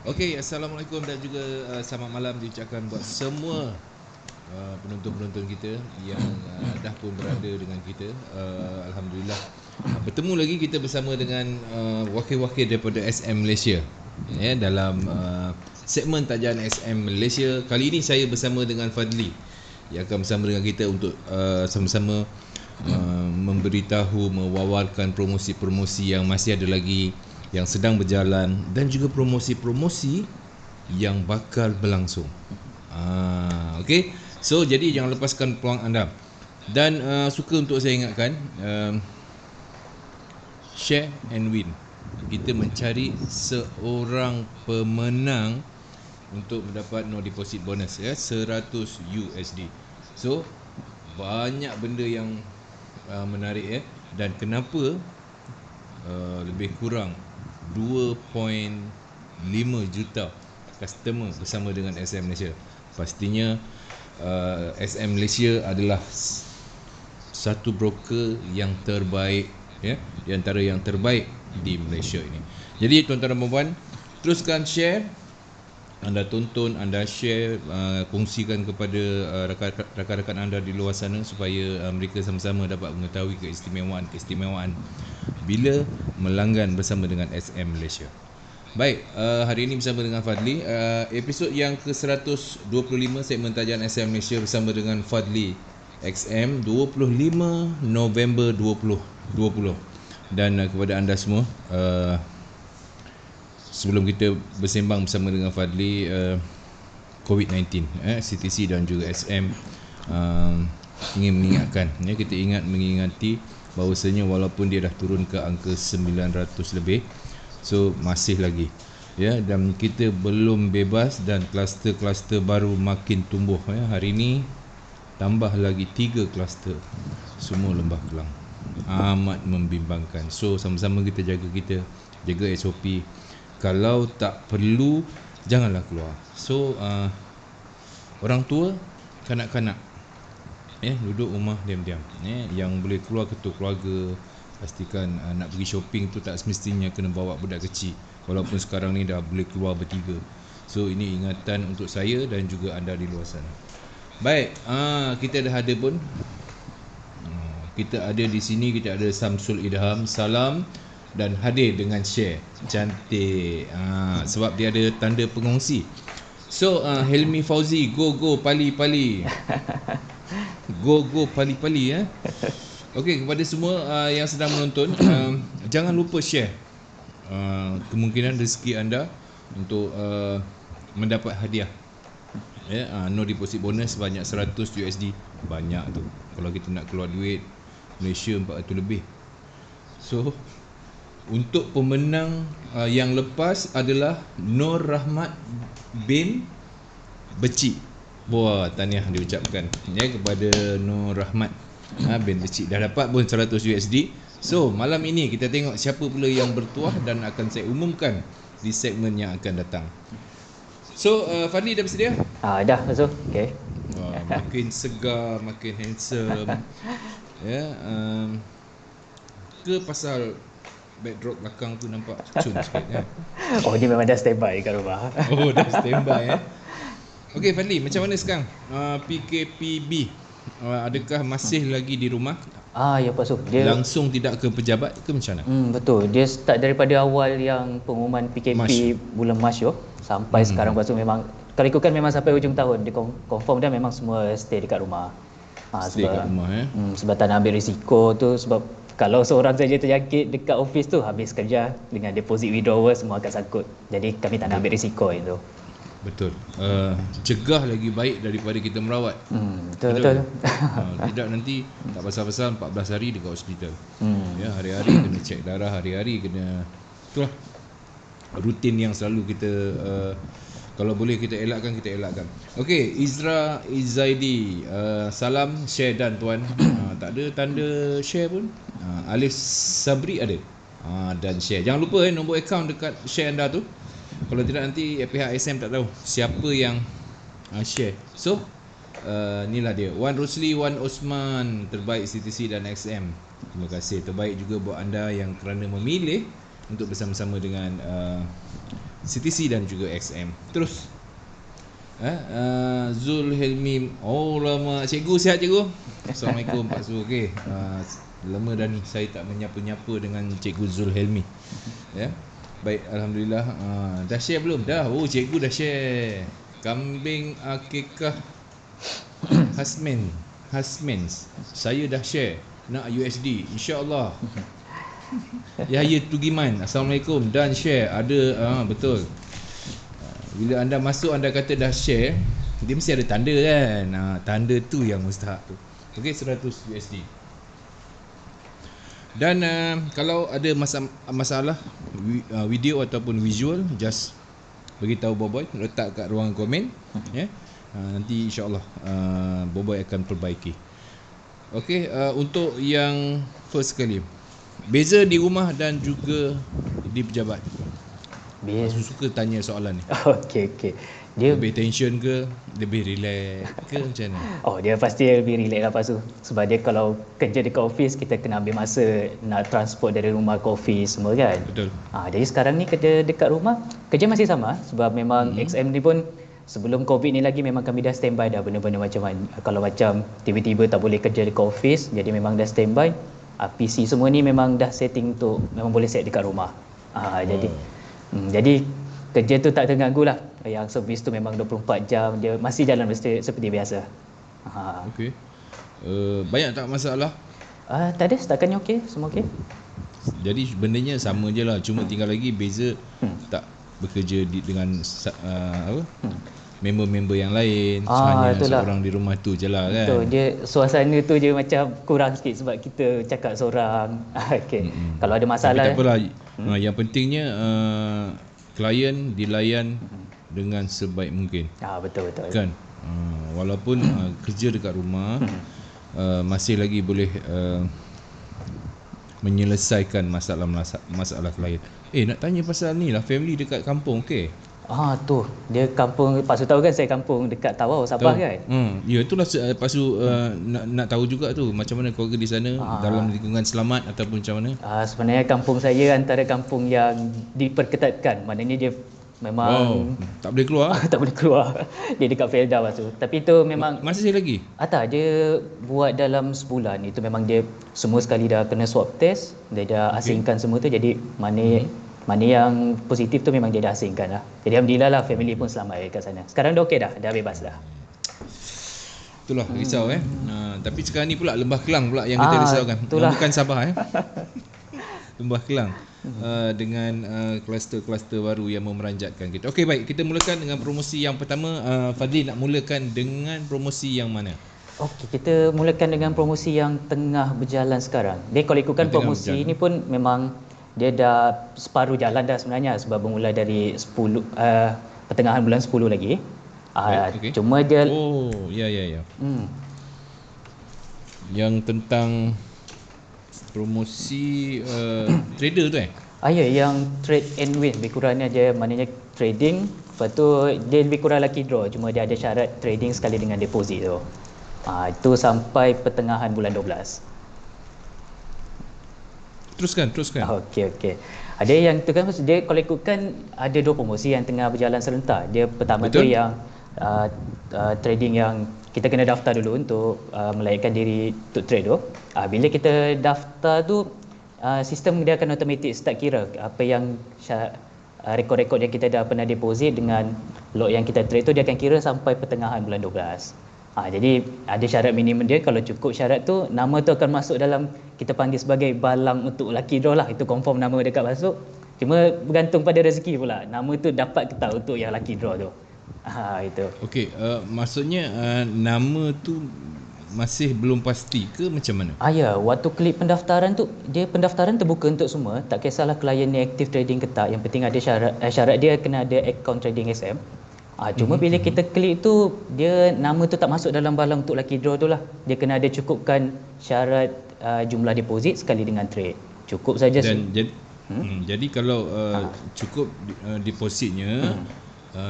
Okey, Assalamualaikum dan juga selamat malam diucapkan buat semua penonton-penonton kita yang dah pun berada dengan kita. Alhamdulillah bertemu lagi kita bersama dengan wakil-wakil daripada SM Malaysia dalam segmen tajahan SM Malaysia. Kali ini saya bersama dengan Fadli yang akan bersama dengan kita untuk sama-sama memberitahu, mewawarkan promosi-promosi yang masih ada lagi, yang sedang berjalan, dan juga promosi-promosi yang bakal berlangsung. Okay. So jadi jangan lepaskan peluang anda. Dan suka untuk saya ingatkan, share and win. Kita mencari seorang pemenang untuk mendapat no deposit bonus 100 USD. So banyak benda yang menarik dan kenapa lebih kurang 2.5 juta customer bersama dengan SM Malaysia. Pastinya SM Malaysia adalah satu broker yang terbaik di antara yang terbaik di Malaysia ini. Jadi tuan-tuan dan puan-puan, teruskan share, anda tonton, anda share, kongsikan kepada rakan-rakan anda di luar sana supaya mereka sama-sama dapat mengetahui keistimewaan bila melanggan bersama dengan SM Malaysia. Baik, hari ini bersama dengan Fadli, episod yang ke-125 segmen tajahan SM Malaysia bersama dengan Fadli XM 25 November 2020. Dan kepada anda semua, sebelum kita bersembang bersama dengan Fadli, COVID-19, CTC dan juga SM ingin mengingatkan, kita mengingati bahawasanya walaupun dia dah turun ke angka 900 lebih, so masih lagi dan kita belum bebas dan kluster-kluster baru makin tumbuh. Hari ini tambah lagi 3 kluster, semua Lembah Kelang. Amat membimbangkan. So sama-sama kita jaga SOP. Kalau tak perlu, janganlah keluar. So orang tua, kanak-kanak duduk rumah diam-diam. Yang boleh keluar ketua keluarga, pastikan nak pergi shopping tu tak semestinya kena bawa budak kecil, walaupun sekarang ni dah boleh keluar bertiga. So ini ingatan untuk saya dan juga anda di luar sana. Baik, kita dah ada pun. Kita ada di sini, kita ada Samsul Idham. Salam dan hadir dengan share. Cantik. Sebab dia ada tanda pengongsi. So Helmi Fauzi, go pali. Go pali Okey, kepada semua yang sedang menonton, jangan lupa share kemungkinan rezeki anda untuk mendapat hadiah. No deposit bonus sebanyak 100 USD. Banyak tu. Kalau kita nak keluar duit Malaysia 400 lebih. So untuk pemenang yang lepas adalah Nur Rahmat bin Becik. Wah, tahniah diucapkan kepada Nur Rahmat bin Becik. Dah dapat pun 100 USD. So malam ini kita tengok siapa pula yang bertuah dan akan saya umumkan di segmen yang akan datang. So Fadli dah bersedia? Dah, Azul. Okay. Makin segar, makin handsome. Ke pasal backdrop belakang tu nampak cun sikit Oh, dia memang dah standby kat rumah. Oh, dah standby Okey Fadli, macam mana sekarang PKPB? Adakah masih lagi di rumah? Ya Pak Su. Dia langsung tidak ke pejabat ke macam mana? Betul. Dia start daripada awal yang pengumuman PKP bulan Mac sampai sekarang Pak Su. Memang kalau ikutkan memang sampai hujung tahun dia confirm dah memang semua stay dekat rumah. Stay kat rumah sebab tak nak ambil risiko tu, sebab kalau seorang saja terjangkit dekat office tu, habis kerja dengan deposit withdrawal semua akan sangkut. Jadi kami tak nak ambil risiko itu. Betul. Cegah lagi baik daripada kita merawat. Betul. Tidak nanti tak pasal-pasal 14 hari dekat hospital. Hari-hari kena cek darah, hari-hari kena itulah rutin yang selalu kita kalau boleh kita elakkan. Okey, Izra Izaidi, salam share dan tuan. Tak ada tanda share pun. Alif Sabri ada. Dan share. Jangan lupa nombor akaun dekat share anda tu. Kalau tidak nanti pihak SM tak tahu siapa yang share. So inilah dia, Wan Rosli, Wan Osman, terbaik CTC dan XM. Terima kasih. Terbaik juga buat anda yang kerana memilih untuk bersama-sama dengan CTC dan juga XM. Terus Zul Helmi. Oh lama. Cikgu sihat cikgu? Assalamualaikum Pak Zul. Okey. Lama dah ni saya tak menyapa-nyapa dengan Cikgu Zul Helmi. Ya. Baik, alhamdulillah. Dah share belum? Dah. Oh, cikgu dah share. Kambing akikah Hasmens. Saya dah share. Nak USD. InsyaAllah. Yahya Tugiman. Assalamualaikum. Dan share. Ada betul. Bila anda masuk anda kata dah share, dia mesti ada tanda kan. Tanda tu yang mustahak tu. Okey, 100 USD. Dan kalau ada masalah video ataupun visual, just beritahu Boboy, letak kat ruangan komen, ya. Nanti insya-Allah Boboy akan perbaiki. Okey, untuk yang first kali, beza di rumah dan juga di pejabat. Aku suka tanya soalan ni. Okey. Dia lebih tension ke, lebih relax ke macam mana? Oh, dia pasti lebih relax lah Pasu. Sebab dia kalau kerja dekat office, kita kena ambil masa nak transport dari rumah ke office semua kan. Betul. Jadi sekarang ni kerja dekat rumah, kerja masih sama sebab memang XM ni pun sebelum COVID ni lagi memang kami dah standby dah benda-benda macam kalau macam tiba-tiba tak boleh kerja dekat office, jadi memang dah standby. PC semua ni memang dah setting untuk memang boleh set dekat rumah. Jadi kerja tu tak terganggu lah. Yang servis tu memang 24 jam, dia masih jalan seperti biasa. Okey. Banyak tak masalah? Tak ada, setakat ni okey, semua okey. Jadi bendanya sama je lah, cuma tinggal lagi beza tak bekerja dengan member-member yang lain, hanya itulah. Seorang di rumah tu je lah kan. Betul, dia suasana tu je macam kurang sikit sebab kita cakap seorang. Okey. Kalau ada masalah tapi tak apalah. Yang pentingnya klien dilayan dengan sebaik mungkin. Betul. Kan? Walaupun kerja dekat rumah masih lagi boleh menyelesaikan masalah klien. Nak tanya pasal ni lah, family dekat kampung, okey? Tu dia kampung, Pak Su tahu kan saya kampung dekat Tawau, Sabah kan? Ya itulah Pak Su nak tahu juga tu macam mana keluarga di sana dalam lingkungan selamat ataupun macam mana? Sebenarnya kampung saya antara kampung yang diperketatkan, maknanya dia memang tak boleh keluar. Tak boleh keluar. Dia dekat Felda Pak Su. Tapi itu memang masih lagi? Tak, dia buat dalam sebulan. Itu memang dia semua sekali dah kena swab test, dia dah asingkan semua tu, jadi mana yang positif tu memang dia dah asingkan lah. Jadi alhamdulillah lah, family pun selamat kat sana. Sekarang dah okey dah bebas dah. Itulah risau tapi sekarang ni pula Lembah Kelang pula yang kita risaukan. Bukan Sabah Lembah Kelang dengan kluster-kluster baru yang memeranjatkan kita. Okey, baik, kita mulakan dengan promosi yang pertama. Fadli nak mulakan dengan promosi yang mana? Okey, kita mulakan dengan promosi yang tengah berjalan sekarang. Dia kalau ikutkan promosi ni pun memang dia dah separuh jalan dah sebenarnya sebab bermula dari 10 pertengahan bulan 10 lagi. Okay. Cuma dia ya. Yang tentang promosi trader tu ya, yang trade and win lebih kurangnya dia maknanya trading, lepas tu dia lebih kurang lucky draw, cuma dia ada syarat trading sekali dengan deposit tu. Itu sampai pertengahan bulan 12. Teruskan. Okey. Ada yang tu kan, dia kalau ikutkan ada dua promosi yang tengah berjalan serentak. Dia pertama tu yang trading yang kita kena daftar dulu untuk melayakkan diri untuk trade tu. Bila kita daftar tu, sistem dia akan automatic start kira apa yang rekod-rekod yang kita dah pernah deposit dengan lot yang kita trade tu, dia akan kira sampai pertengahan bulan 12. Jadi ada syarat minimum dia. Kalau cukup syarat tu, nama tu akan masuk dalam, kita panggil sebagai balang untuk lucky draw lah. Itu confirm nama dekat masuk. Cuma bergantung pada rezeki pula, nama tu dapat ke tak untuk yang lucky draw tu. Itu. Okey, maksudnya nama tu masih belum pasti ke macam mana? Ya, waktu klik pendaftaran tu, dia pendaftaran terbuka untuk semua. Tak kisahlah klien ni aktif trading ke tak, yang penting ada syarat dia kena ada account trading SM. Cuma bila kita klik tu, dia nama tu tak masuk dalam balang untuk lucky draw tu lah. Dia kena ada cukupkan syarat jumlah deposit sekali dengan trade. Cukup saja. Jadi kalau cukup depositnya,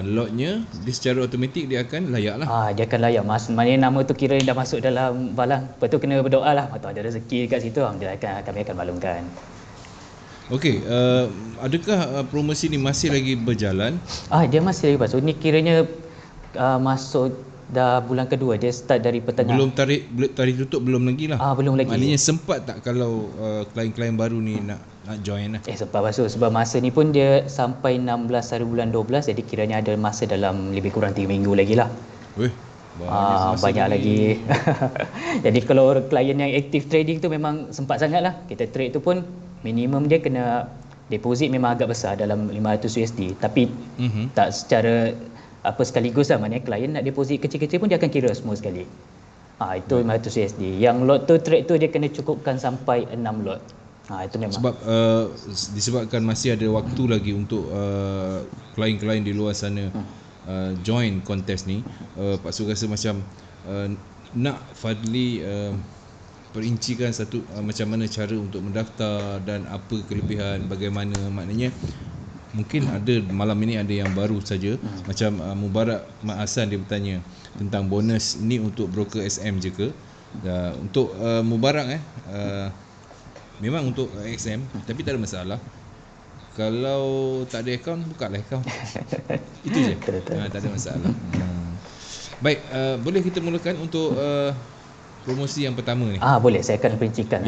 lotnya, dia secara automatik dia akan layak lah. Dia akan layak. Maknanya nama tu kira dah masuk dalam balang. Lepas tu kena berdoa lah, atau ada rezeki kat situ, Alhamdulillah kami akan maklumkan. Okey, adakah promosi ni masih lagi berjalan? Dia masih lagi masuk. Ni kiranya masuk dah bulan kedua. Dia start dari petengah. Belum tarikh tutup belum lagi lah. Belum lagi. Maknanya sempat tak kalau klien-klien baru ni nak join lah? Sempat masuk sebab masa ni pun dia sampai 16 hari bulan 12, jadi kiranya ada masa dalam lebih kurang 3 minggu lagi lah. Weh, banyak lagi. Jadi kalau klien yang aktif trading tu memang sempat sangat lah. Kita trade tu pun minimum dia kena deposit memang agak besar dalam 500 USD, tapi tak secara sekaligus lah. Maknanya klien nak deposit kecil-kecil pun dia akan kira semua sekali. Itu 500 USD. Yang lot tu trade tu dia kena cukupkan sampai 6 lot. Itu memang sebab disebabkan masih ada waktu lagi untuk klien-klien di luar sana join kontes ni. Pak Su rasa macam nak Fadli perincikan satu macam mana cara untuk mendaftar dan apa kelebihan, bagaimana. Maknanya mungkin ada malam ini ada yang baru saja. Macam Mubarak Mak Hassan dia bertanya tentang bonus ni untuk broker SM je ke. Untuk Mubarak memang untuk XM, tapi tak ada masalah. Kalau tak ada akaun, bukalah akaun. Itu je. Tak ada masalah. Baik, boleh kita mulakan untuk promosi yang pertama ni? Boleh, saya akan perincikan.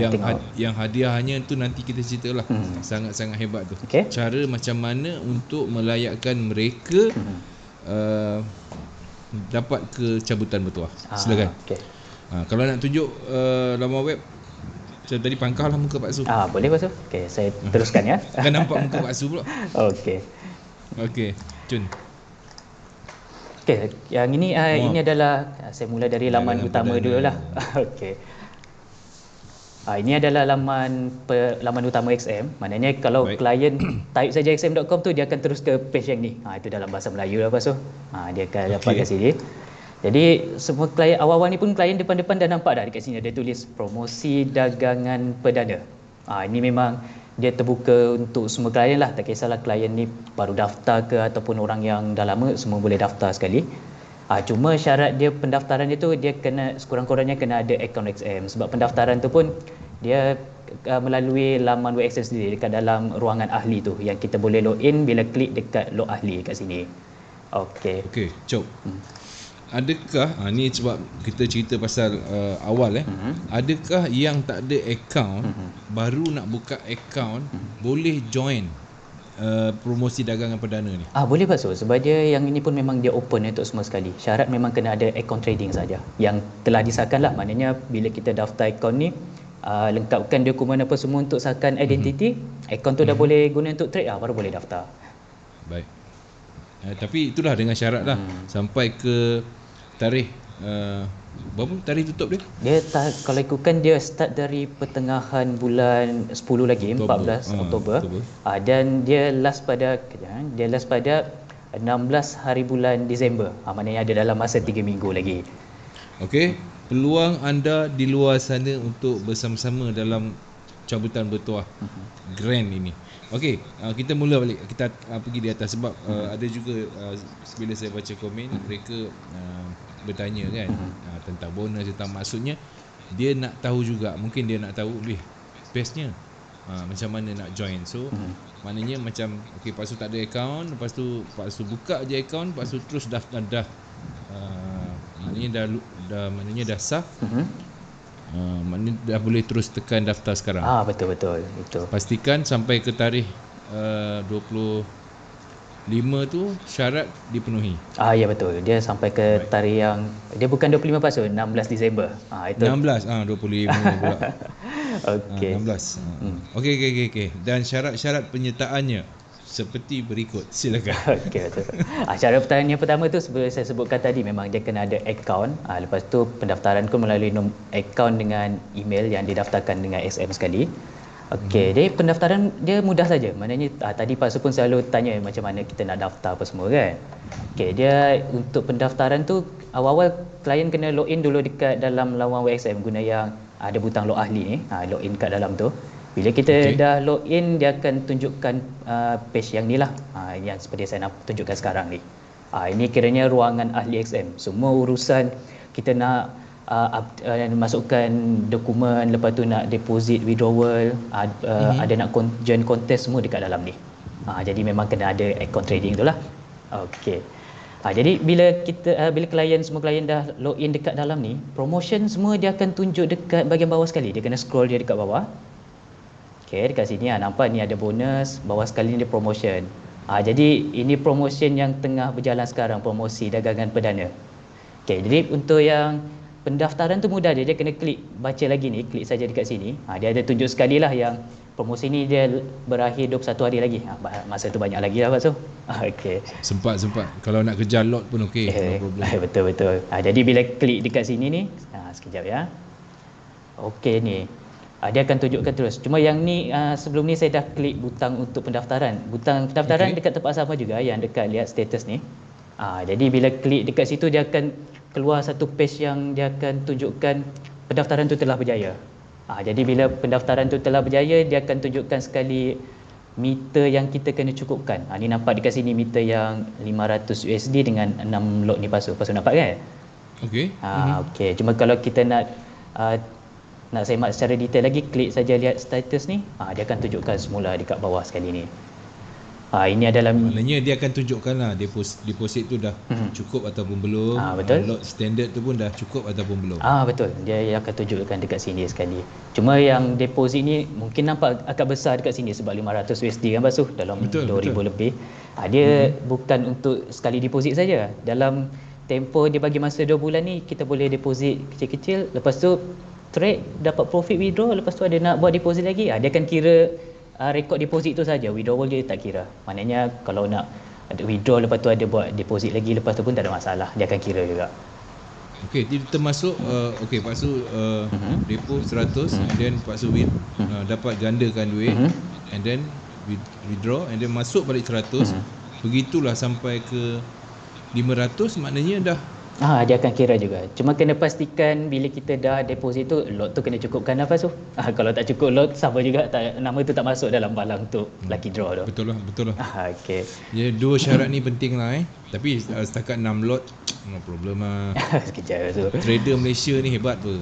Yang hadiahnya tu nanti kita ceritalah. Sangat-sangat hebat tu. Cara macam mana untuk melayakkan mereka dapat ke cabutan bertuah. Silakan. Kalau nak tunjuk laman web, macam tadi pangkal lah muka Pak Su. Boleh Pak Su? Okey, saya teruskan ya. Kan nampak muka Pak Su pula. Okey, Cun. Okey, yang ini adalah saya mula dari laman utama dululah. Okey. Ini adalah laman utama XM. Maknanya kalau klien type saja xm.com tu, dia akan terus ke page yang ni. Itu dalam bahasa Melayu lah Pak Su. Dia akan dapat kat sini. Jadi semua klien awal-awal ni pun klien depan-depan dah nampak dah dekat sini ada tulis promosi dagangan perdana. Ini memang dia terbuka untuk semua klien lah. Tak kisahlah klien ni baru daftar ke ataupun orang yang dah lama, semua boleh daftar sekali. Cuma syarat dia pendaftaran dia tu, dia kena sekurang-kurangnya kena ada akaun XM. Sebab pendaftaran tu pun dia melalui laman web XM sendiri dekat dalam ruangan ahli tu, yang kita boleh login bila klik dekat log ahli kat sini. Okey, Cok. Adakah ni sebab kita cerita pasal awal adakah yang tak ada akaun baru nak buka akaun boleh join promosi dagangan perdana ni? Boleh Pak Su, sebab dia yang ini pun memang dia open untuk semua sekali. Syarat memang kena ada akaun trading saja yang telah disahkan lah. Maknanya bila kita daftar akaun ni, lengkapkan dokumen apa semua untuk sahkan identiti, akaun tu dah boleh guna untuk trade, baru boleh daftar. Baik. Tapi itulah dengan syarat lah sampai ke tarikh berapa tarikh tutup dia? Kalau ikutkan dia start dari pertengahan bulan 10 lagi, Oktober. 14 Oktober. Dan dia last pada 16 hari bulan Disember. Maknanya ada dalam masa 3 minggu lagi. Okey, peluang anda di luar sana untuk bersama-sama dalam cabutan bertuah grand ini. Okey, kita mula balik. Kita pergi di atas sebab ada juga bila saya baca komen mereka bertanya kan tentang bonus, tentang maksudnya dia nak tahu juga, mungkin dia nak tahu bestnya macam mana nak join. So maknanya macam Pak Su tak ada akaun, lepas tu Pak Su buka je akaun, lepas tu terus dah maknanya dah sah. Maknanya dah boleh terus tekan daftar sekarang. Betul. Pastikan sampai ke tarikh 25 tu syarat dipenuhi. Ya betul. Dia sampai ke tarikh yang dia bukan 25 Pak Su, 16 Disember. Itu 16 25 pula. Okey. 16. Okey. Dan syarat-syarat penyertaannya seperti berikut. Silakan. Okey, betul. Syarat yang pertama tu seperti saya sebutkan tadi, memang dia kena ada akaun. Lepas tu pendaftaran pun melalui akaun dengan email yang didaftarkan dengan SM sekali. Okey, jadi pendaftaran dia mudah saja. Maknanya tadi Pak Su pun selalu tanya macam mana kita nak daftar apa semua kan. Okey, dia untuk pendaftaran tu awal-awal klien kena login dulu dekat dalam laman WXM guna yang ada butang log ahli ni. Login kat dalam tu. Bila kita dah login, dia akan tunjukkan page yang ni lah, yang seperti saya nak tunjukkan sekarang ni. Ini kiranya ruangan ahli XM. Semua urusan kita nak masukkan dokumen, lepas tu nak deposit, withdrawal, ada nak join contest, semua dekat dalam ni. Jadi memang kena ada account trading tu lah. Okey. Jadi bila semua klien dah login dekat dalam ni, promotion semua dia akan tunjuk dekat bahagian bawah sekali. Dia kena scroll dia dekat bawah. Okey, dekat sini nampak ni ada bonus, bawah sekali ni dia promotion. Jadi ini promotion yang tengah berjalan sekarang, promosi dagangan perdana. Okey, jadi untuk yang pendaftaran tu mudah je, dia kena klik baca lagi ni, klik saja dekat sini. Dia ada tunjuk sekali lah yang promosi ni dia berakhir 21 hari lagi. Masa tu banyak lagi lah Pak Su. Okey. Sempat. Kalau nak kejar lot pun okey. No problem. Betul. Jadi bila klik dekat sini ni, sekejap ya. Okey ni. Dia akan tunjukkan terus. Cuma yang ni sebelum ni saya dah klik butang untuk pendaftaran. Butang pendaftaran dekat tempat sama juga yang dekat lihat status ni. Jadi bila klik dekat situ dia akan keluar satu page yang dia akan tunjukkan pendaftaran tu telah berjaya. Jadi bila pendaftaran tu telah berjaya, dia akan tunjukkan sekali meter yang kita kena cukupkan. Ni nampak dekat sini meter yang 500 USD dengan 6 lot ni Pak Su nampak kan? Okey. Okey. Cuma kalau kita nak semak secara detail lagi, klik saja lihat status ni. Dia akan tunjukkan semula dekat bawah sekali ni. Ini adalah maknanya dia akan tunjukkan lah deposit tu dah cukup ataupun belum. Betul. Lot standard tu pun dah cukup ataupun belum. Betul. Dia akan tunjukkan dekat sini sekali. Cuma yang deposit ni mungkin nampak agak besar dekat sini sebab 500 USD kan Pak Su, dalam 2000 lebih. Dia bukan untuk sekali deposit saja. Dalam tempoh dia bagi masa 2 bulan ni, kita boleh deposit kecil-kecil, lepas tu trade, dapat profit, withdraw, lepas tu ada nak buat deposit lagi. Dia akan kira rekod deposit tu saja, withdrawal dia tak kira. Maknanya kalau nak ada withdraw lepas tu ada buat deposit lagi lepas tu pun tak ada masalah, dia akan kira juga. Okey, dia termasuk Pak Su depo 100 and then Pak Su dapat gandakan duit and then withdraw and then masuk balik 100. Begitulah sampai ke 500, maknanya dah dia akan kira juga. Cuma kena pastikan bila kita dah deposit tu, lot tu kena cukupkan apa Su. Kalau tak cukup lot, sama juga nama tu tak masuk dalam balang tu lucky draw tu. Betul lah. Okey. Ya, 2 syarat ni penting lah Tapi setakat 6 lot no problem lah. Sekejap Su. Trader Malaysia ni hebat apa.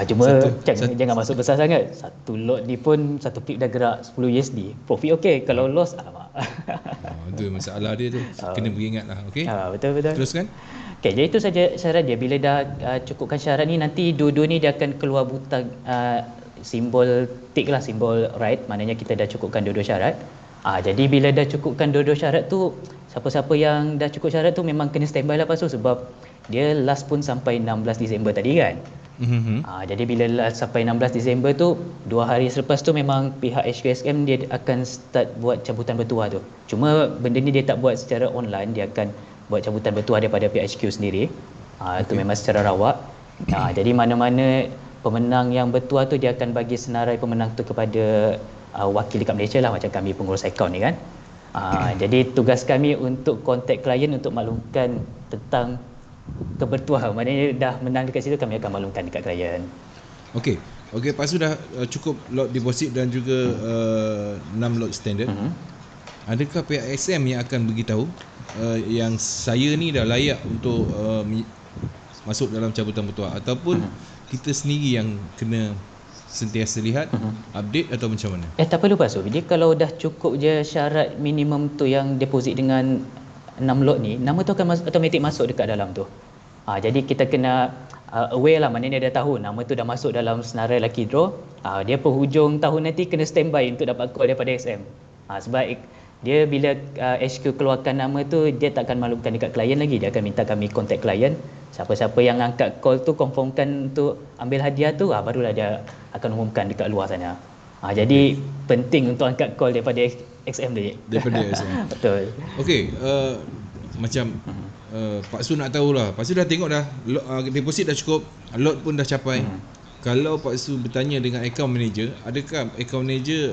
Cuma jangan masuk besar sangat. Satu lot ni pun satu pip dah gerak 10 USD. Profit okey, kalau loss alamak. Itu masalah dia tu. Kena beringat lah. Okey. Betul. Teruskan. Okey, jadi itu saja syarat dia. Bila dah cukupkan syarat ni, nanti dua-dua ni dia akan keluar butang simbol tick lah, simbol right. Maknanya kita dah cukupkan dua-dua syarat. Jadi bila dah cukupkan dua-dua syarat tu, siapa-siapa yang dah cukup syarat tu memang kena standby lah Pak Su, sebab dia last pun sampai 16 Disember tadi kan. Jadi bila last sampai 16 Disember tu, 2 hari selepas tu memang pihak HQSM dia akan start buat cabutan bertuah tu. Cuma benda ni dia tak buat secara online, dia akan buat cabutan bertuah daripada pihak HQ sendiri. Itu memang secara rawak. Jadi mana-mana pemenang yang bertuah tu, dia akan bagi senarai pemenang tu kepada wakil dekat Malaysia lah, macam kami pengurus akaun ni kan. Jadi tugas kami untuk kontak klien untuk maklumkan tentang kebertuah. Maknanya dah menang dekat situ, kami akan maklumkan dekat klien. Okey, Pak Su dah cukup lot deposit dan juga 6 lot standard. Adakah pihak SM yang akan beritahu yang saya ni dah layak untuk masuk dalam cabutan bertuah, ataupun kita sendiri yang kena sentiasa lihat update atau macam mana? Tak perlu Pak Su. Dia kalau dah cukup je syarat minimum tu yang deposit dengan 6 lot ni, nama tu akan automatik masuk dekat dalam tu. Jadi kita kena aware lah, maknanya dia dah tahu nama tu dah masuk dalam senarai lucky draw. Dia penghujung tahun nanti kena standby untuk dapat call daripada SM. Sebab dia bila HQ keluarkan nama tu, dia tak akan maklumkan dekat klien lagi. Dia akan minta kami contact klien. Siapa-siapa yang angkat call tu, confirmkan untuk ambil hadiah tu, barulah dia akan umumkan dekat luar sana. Jadi penting untuk angkat call daripada XM dia. Daripada XM. Betul. Okey, macam Pak Su nak tahulah. Pak Su dah tengok dah deposit dah cukup, lot pun dah capai. Kalau Pak Su bertanya dengan account manager, adakah account manager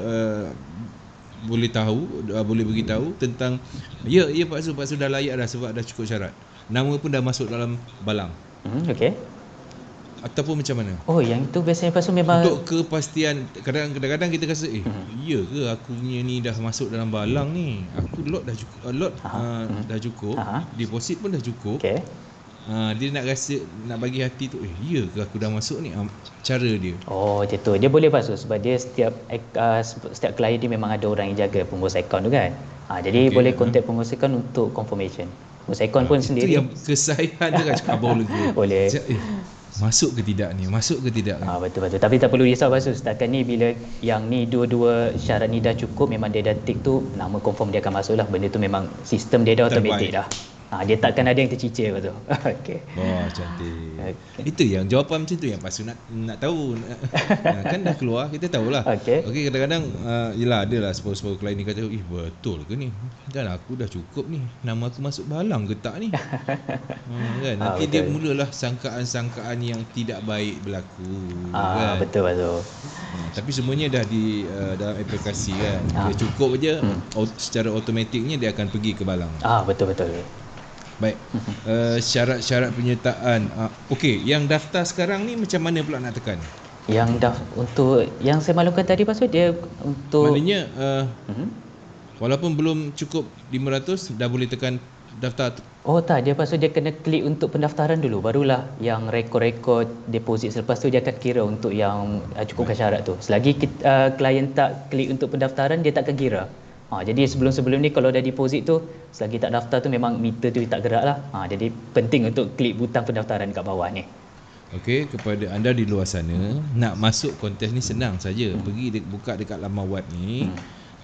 boleh tahu, boleh beritahu tentang ya Pak Su dah layak dah sebab dah cukup syarat, nama pun dah masuk dalam balang. Okey. Ataupun macam mana? Yang tu biasanya Pak Su memang untuk kepastian. Kadang-kadang kita rasa ya ke aku punya ni dah masuk dalam balang ni, aku lot dah cukup, dah cukup, deposit pun dah cukup. Okey. Dia nak rasa, nak bagi hati tu, ya ke aku dah masuk ni, cara dia. Oh, macam tu. Dia boleh basuh sebab dia setiap klien dia memang ada orang yang jaga pengurus akaun tu kan. Jadi boleh contact pengurus akaun untuk confirmation. Pengurus akaun pun Itu sendiri yang kesahihan tu kan, cakap abang lega. boleh. Masuk ke tidak ni, masuk ke tidak ni. Betul-betul. Tapi tak perlu risau basuh. Setakat ni bila yang ni dua-dua syarat ni dah cukup, memang dia dah tick tu, nama confirm dia akan masuk lah. Benda tu memang sistem dia dah automatic dah. Dia takkan ada yang tercicir betul. Okey. Wah, cantik. Itu yang jawapan macam tu yang pasu nak tahu. Kan dah keluar, kita tahulah. Okey, kadang-kadang yelah adalah separuh-separuh klien ni kata, betul ke ni? Dan aku dah cukup ni. Nama aku masuk balang ke tak ni? Kan? Nanti dia mulalah sangkaan-sangkaan yang tidak baik berlaku. Kan? Betul. Tapi semuanya dah di dalam aplikasi kan. Dia cukup je, secara automatiknya dia akan pergi ke balang. Betul. Baik. Syarat-syarat penyertaan. Okey, yang daftar sekarang ni macam mana pula nak tekan? Untuk yang saya maklumkan tadi pasal dia untuk maknanya walaupun belum cukup 500 dah boleh tekan daftar. Oh tak, dia pasal dia kena klik untuk pendaftaran dulu, barulah yang rekod-rekod deposit selepas tu dia akan kira untuk yang cukupkan syarat tu. Selagi klien tak klik untuk pendaftaran, dia takkan kira. Jadi sebelum-sebelum ni kalau dah deposit tu, selagi tak daftar tu memang meter tu tak gerak lah. Jadi penting untuk klik butang pendaftaran kat bawah ni. Okey, kepada anda di luar sana, nak masuk kontes ni senang saja. Pergi buka dekat laman web ni,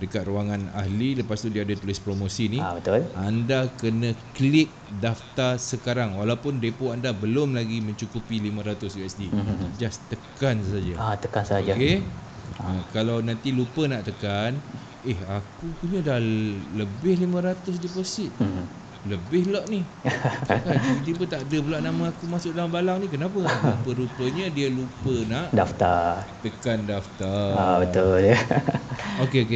dekat ruangan ahli, lepas tu dia ada tulis promosi ni. Betul. Anda kena klik daftar sekarang walaupun depo anda belum lagi mencukupi 500 USD. Just tekan saja. Tekan saja. Okey. Kalau nanti lupa nak tekan, aku punya dah lebih 500 deposit. Lebih lah ni. Kan tiba-tiba tak ada pula nama aku masuk dalam balang ni. Kenapa? Rupanya dia lupa nak daftar. Tekan daftar. Betul. Okey.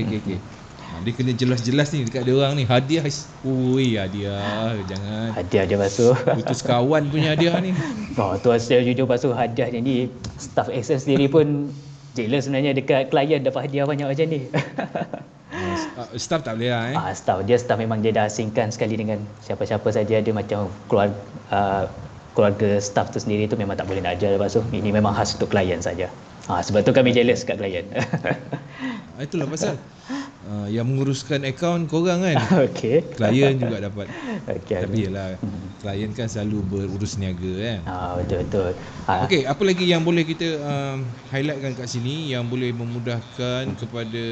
Dia kena jelas-jelas ni dekat dia orang ni. Hadiah. Hadiah. Jangan. Hadiah dia masuk. Putus kawan punya hadiah ni. Tu saya jujur pasal hadiah ni, staff Access sendiri pun jealous sebenarnya dekat klien dapat hadiah banyak macam ni. Staff tak boleh lah Staff memang dia dah asingkan sekali dengan siapa-siapa saja. Dia macam keluarga staff tu sendiri tu memang tak boleh nak ajar. Lepas tu ini memang khas untuk klien saja. Sebab tu kami jealous kat klien. Itulah pasal yang menguruskan akaun korang kan. Klien juga dapat. Tapi yelah, klien kan selalu berurus niaga kan. Betul. Okey, apa lagi yang boleh kita highlightkan kat sini yang boleh memudahkan kepada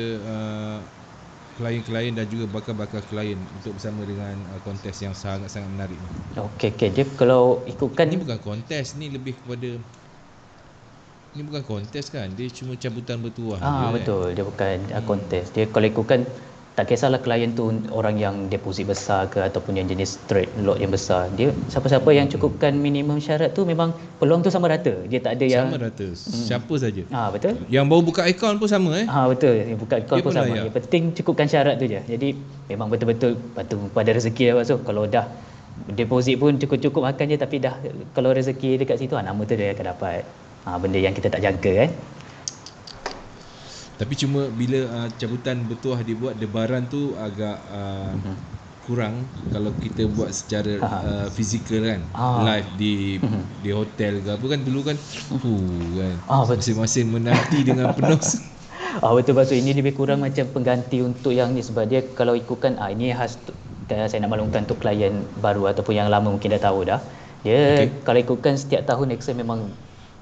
klien-klien dan juga bakal-bakal klien untuk bersama dengan kontes yang sangat-sangat menarik ni. Okey, dia kalau ikutkan ni bukan kontes, ni lebih kepada ni bukan kontes kan, dia cuma cabutan bertuah. Betul, dia bukan kontes. Dia kalau ikutkan tak kisahlah klien tu orang yang deposit besar ke ataupun yang jenis trade lot yang besar. Dia siapa-siapa yang cukupkan minimum syarat tu memang peluang tu sama rata. Dia tak ada yang sama rata. Siapa saja. Betul. Yang baru buka akaun pun sama betul. Yang buka akaun pun sama. Yang penting cukupkan syarat tu je. Jadi memang betul-betul patuh pada rezeki lah. So kalau dah deposit pun cukup-cukup makan je, tapi dah kalau rezeki dekat situ nama tu dia akan dapat. Benda yang kita tak jangka kan. Tapi cuma bila cabutan bertuah dibuat, debaran tu agak kurang kalau kita buat secara fizikal kan. Live di hotel ke apa kan, dulu kan masing-masing menanti dengan penuh. Betul. Ini lebih kurang macam pengganti untuk yang ni, sebab dia kalau ikutkan ini khas saya nak maklumkan untuk klien baru ataupun yang lama mungkin dah tahu dah. Dia kalau ikutkan setiap tahun Excel memang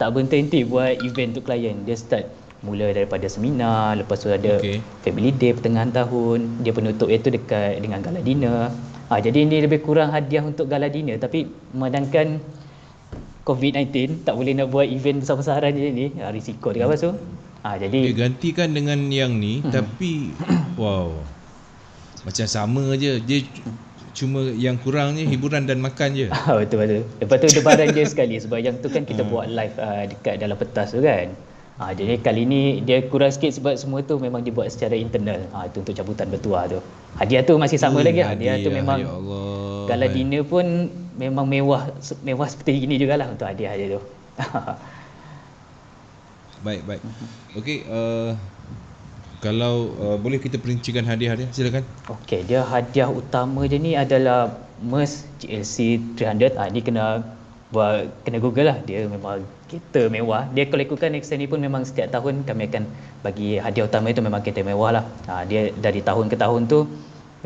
tak berhenti buat event untuk klien. Dia start mula daripada seminar, lepas tu ada family day pertengahan tahun, dia penutup iaitu dekat dengan gala dinner. Jadi ini lebih kurang hadiah untuk gala dinner, tapi memandangkan COVID-19 tak boleh nak buat event besar-besaran je ni, risiko dia apa tu. Jadi dia gantikan dengan yang ni tapi macam sama je. Dia cuma yang kurangnya hiburan dan makan je. Betul. Lepas tu debaran je sekali, sebab yang tu kan kita buat live dekat dalam petas tu kan. Jadi kali ni dia kurang sikit sebab semua tu memang dibuat secara internal. Itu untuk cabutan bertuah tu. Hadiah tu masih sama lagi. Hadiah tu memang gala dinner pun memang mewah seperti ini jugalah untuk hadiah dia tu. Baik. Okey, kalau boleh kita perincikan hadiah dia, silakan. Dia hadiah utama je ni adalah Merc GLC 300. Ni kena Google lah, dia memang kereta mewah. Dia kalau ikutkan XM ni pun memang setiap tahun kami akan bagi hadiah utama itu memang kereta mewah lah. Dia dari tahun ke tahun tu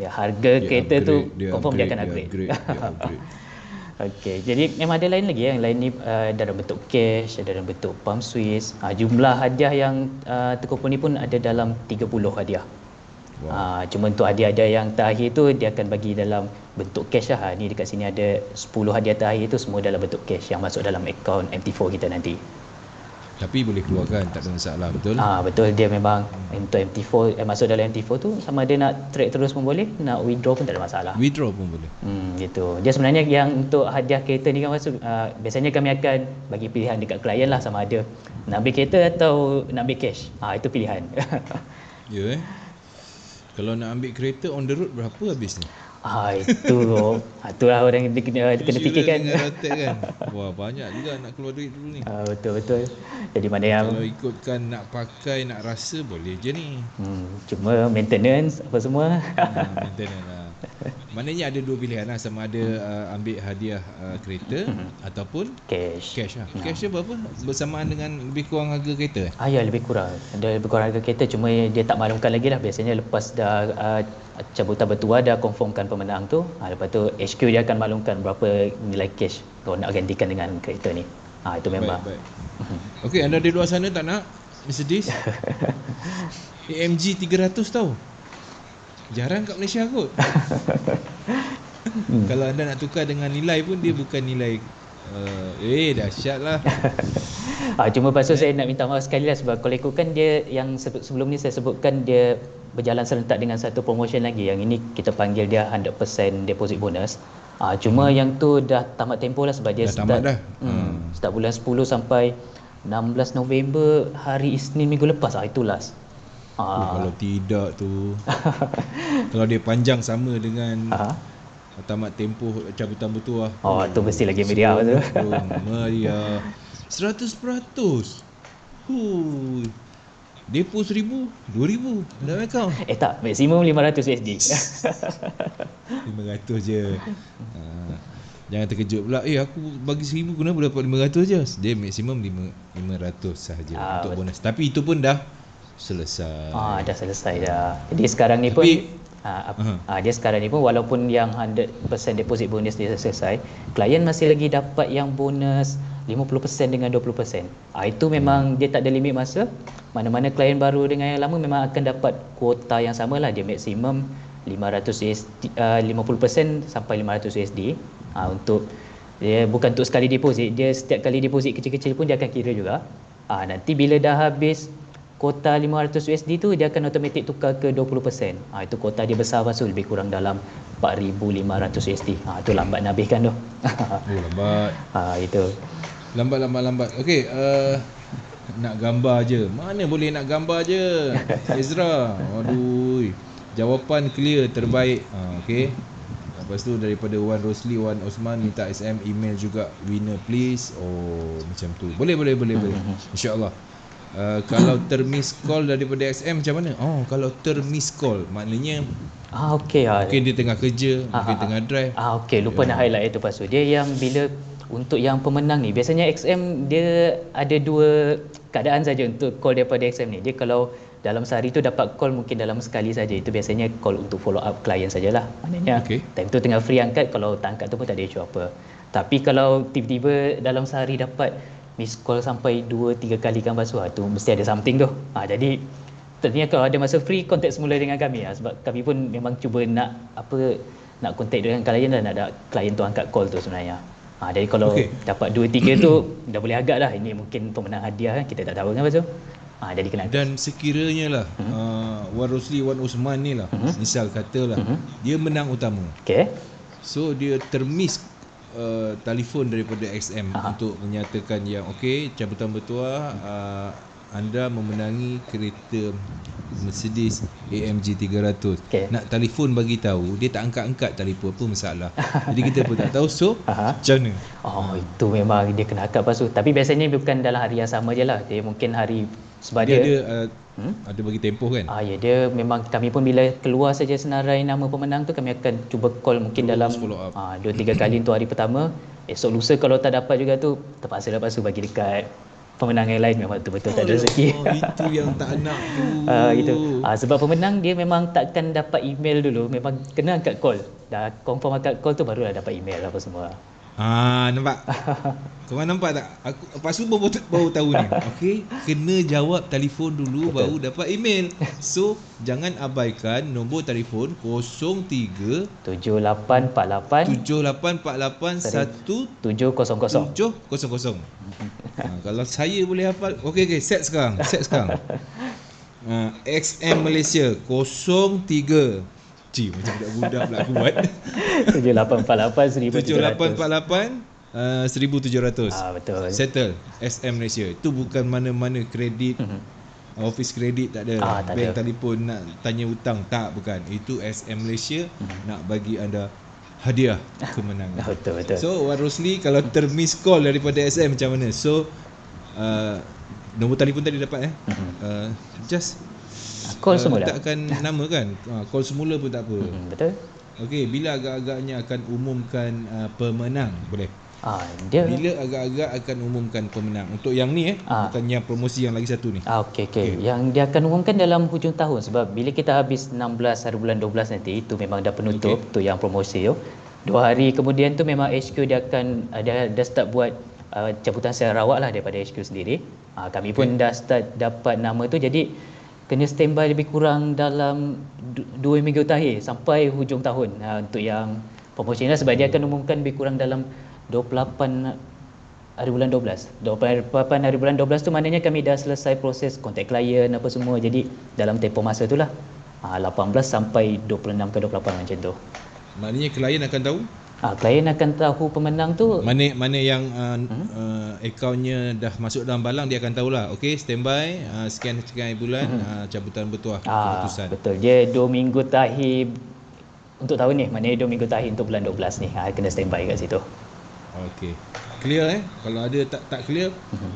harga kereta tu confirm dia akan upgrade. Okey, jadi memang ada lain lagi yang lain ni dalam bentuk cash, ada dalam bentuk pump Swiss. Jumlah hadiah yang terkumpul ni pun ada dalam 30 hadiah. Wow. Cuma untuk hadiah-hadiah yang terakhir tu dia akan bagi dalam bentuk cash lah. Ni dekat sini ada 10 hadiah terakhir tu semua dalam bentuk cash yang masuk dalam akaun MT4 kita nanti. Tapi boleh keluarkan, tak ada masalah, betul? Betul, dia memang untuk MT4 masuk dalam MT4 tu sama ada nak track terus pun boleh, nak withdraw pun tak ada masalah. Withdraw pun boleh. Gitu. Dia sebenarnya yang untuk hadiah kereta ni kan masuk biasanya kami akan bagi pilihan dekat klien lah, sama ada nak ambil kereta atau nak ambil cash. Itu pilihan. Ya Kalau nak ambil kereta on the road berapa habis ni? Itulah orang kena fikirkan. Kan? Wah, banyak juga nak keluar duit dulu ni. Betul. Jadi mana yang kalau ikutkan nak pakai, nak rasa boleh je ni. Cuma maintenance apa semua. Maintenance lah. Maknanya ada dua pilihan lah, sama ada ambil hadiah kereta ataupun cash lah. Cash dia berapa? Bersamaan dengan lebih kurang harga kereta? Ya, lebih kurang. Ada lebih kurang harga kereta, cuma dia tak maklumkan lagi lah. Biasanya lepas dah cabutan bertuah dah confirmkan pemenang tu, lepas tu HQ dia akan maklumkan berapa nilai cash kalau nak gantikan dengan kereta ni. Itu memang. Baik. Okey, anda di luar sana tak nak Mercedes? AMG 300 tau. Jarang kat Malaysia kot. Kalau anda nak tukar dengan nilai pun dia bukan nilai dahsyat lah. Cuma pasal saya nak minta maaf sekali lah, sebab kalau ikutkan dia yang sebelum ni saya sebutkan dia berjalan serentak dengan satu promotion lagi. Yang ini kita panggil dia 100% deposit bonus. Cuma yang tu dah tamat tempoh lah, sebab dia start bulan 10 sampai 16 November, hari Isnin minggu lepas. Itu last. Kalau tidak tu kalau dia panjang sama dengan tamat tempoh cabutan bertuah, tu mesti lagi meriah tu. Meriah 100%. Depo 1,000, 2,000 dalam akaun. Tak, maksimum 500 USD. 500 je. Jangan terkejut pula, aku bagi 1,000 kenapa dapat 500 je. Dia maksimum 500 sahaja untuk bonus. Tapi itu pun dah selesai. Dah selesai dah. Jadi sekarang ni pun dia sekarang ni pun walaupun yang 100% deposit bonus dia selesai, klien masih lagi dapat yang bonus 50% dengan 20%. Itu memang dia tak ada limit masa. Mana-mana klien baru dengan yang lama memang akan dapat kuota yang samalah. Dia maksimum 500 USD, 50% sampai 500 USD. Untuk dia bukan untuk sekali deposit, dia setiap kali deposit kecil-kecil pun dia akan kira juga. Nanti bila dah habis kuota 500 USD tu, dia akan automatik tukar ke 20%. Itu kuota dia besar, pasal lebih kurang dalam 4,500 USD. Itu lambat nak habiskan tu. Lambat. Itu. Lambat. Okey, nak gambar je. Mana boleh nak gambar je. Ezra. Aduh. Jawapan clear, terbaik. Okey. Lepas tu daripada Wan Rosli, Wan Osman minta SM, email juga winner please. Macam tu. Boleh. InsyaAllah. Kalau termiss call daripada SM macam mana? Kalau termiss call maknanya mungkin dia tengah kerja, mungkin tengah drive. Lupa nak highlight itu pasal dia yang bila untuk yang pemenang ni, biasanya XM dia ada dua keadaan saja untuk call daripada XM ni. Dia kalau dalam sehari tu dapat call mungkin dalam sekali saja. Itu biasanya call untuk follow up klien sajalah. Maknanya time tu tengah free angkat, kalau tak angkat tu pun tak ada isu apa. Tapi kalau tiba-tiba dalam sehari dapat miss call sampai 2-3 kali kan basuh, tu mesti ada something tu. Jadi tentunya kalau ada masa free, contact semula dengan kami sebab kami pun memang cuba nak contact dengan klien dan nak ada klien tu angkat call tu sebenarnya. Jadi kalau dapat 2-3 tu dah boleh agak lah, ini mungkin pemenang hadiah kan, kita tak tahu kan basuh. Jadi kena. Dan sekiranya lah Wan Rosli, Wan Osman ni lah, misal katalah dia menang utama. So dia termiss telefon daripada XM untuk menyatakan yang cabutan bertuah anda memenangi kereta Mercedes AMG 300. Okey. Nak telefon bagi tahu, dia tak angkat-angkat telefon, apa masalah. Jadi kita pun tak tahu, so Aha. macam mana? Oh, itu memang dia kena akad pasu. Tapi biasanya bukan dalam hari yang sama je lah. Dia mungkin hari sebab Dia dia, ada bagi tempoh kan? ya, dia memang kami pun bila keluar saja senarai nama pemenang tu, kami akan cuba call mungkin dalam follow up. 2-3 kali untuk hari pertama. Esok lusa kalau tak dapat juga tu, terpaksa lepas tu bagi dekat pemenang yang lain. Memang betul-betul tak ada rezeki. Itu yang tak nak tu. Itu. Sebab pemenang dia memang takkan dapat email dulu, memang kena angkat call. Dah confirm angkat call tu barulah dapat email apa semua. Nampak? Korang nampak tak? Aku lepas tu baru tahu ni. Okey, kena jawab telefon dulu. Betul. Baru dapat email. So, jangan abaikan nombor telefon 03 7848 7848 700. 700. Kalau saya boleh hafal. Okey, set sekarang. XM Malaysia 03. Macam budak-budak pula aku buat. 7848 1700. 1700. Betul. Settle. SM Malaysia. Itu bukan mana-mana kredit. Office kredit tak ada. Tak Bank ada. telefon nak tanya hutang. Tak, bukan. Itu SM Malaysia nak bagi anda hadiah kemenangan. Betul. So Wan Rosli, kalau termiss call daripada SM macam mana? So nombor telefon tadi dapat just Call semula. letakkan nama kan. Call semula pun tak apa. Betul. Okey, bila agak-agaknya akan umumkan pemenang? Boleh. Dia Bila agak-agak akan umumkan pemenang? Untuk yang ni bukan yang promosi yang lagi satu ni. Okey. Yang dia akan umumkan dalam hujung tahun, sebab bila kita habis 16 hari bulan 12 nanti, itu memang dah penutup tu yang promosi tu. 2 hari kemudian tu memang HQ dia akan dah start buat cabutan secara rawak lah daripada HQ sendiri. Kami pun dah start dapat nama tu, jadi kena standby lebih kurang dalam 2 minggu terakhir sampai hujung tahun untuk yang promosi ni, sebab dia akan umumkan lebih kurang dalam 28 hari bulan 12. 28 hari bulan 12 tu maknanya kami dah selesai proses kontak klien apa semua. Jadi dalam tempoh masa tu lah 18 sampai 26 ke 28 macam tu. Maknanya klien akan tahu? Klien akan tahu pemenang tu. Mana yang akaunnya dah masuk dalam balang, dia akan tahulah. Okey, standby sekian bulan cabutan bertuah keputusan. Betul. Dia 2 minggu terakhir untuk tahun ni. Maknanya 2 minggu terakhir untuk bulan 12 ni. Kena standby kat situ. Okey. Clear Kalau ada tak clear,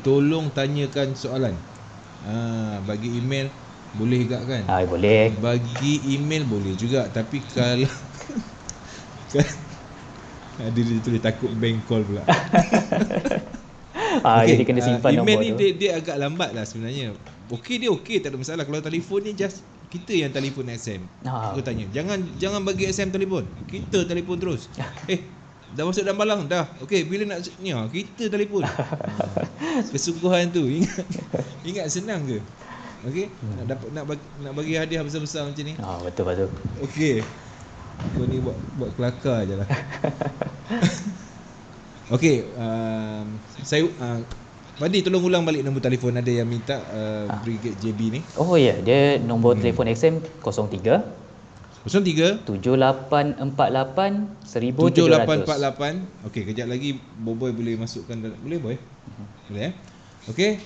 tolong tanyakan soalan. Bagi email boleh juga kan? Boleh. Bagi email boleh juga, tapi kalau dia tulis takut bank call pula. Jadi kena simpan email nombor ni tu. dia agak lambat lah sebenarnya. Okey, tak ada masalah. Kalau telefon ni just kita yang telefon SM. Aku tanya, jangan bagi SM telefon. Kita telefon terus. Dah masuk dalam balang dah. Okey, bila nak ni kita telefon. Kesungguhan tu. Ingat senang ke? Okey, nak bagi hadiah besar-besar macam ni. Betul. Okey. Kau ni buat kelakar je lah. Okey, saya Fadi tolong ulang balik nombor telefon. Ada yang minta Brigade JB ni. Dia nombor telefon XM 03 03 7848 1700. 7848. Okey, kejap lagi Boboy boleh masukkan dalam. Boleh boy? Boleh Okey.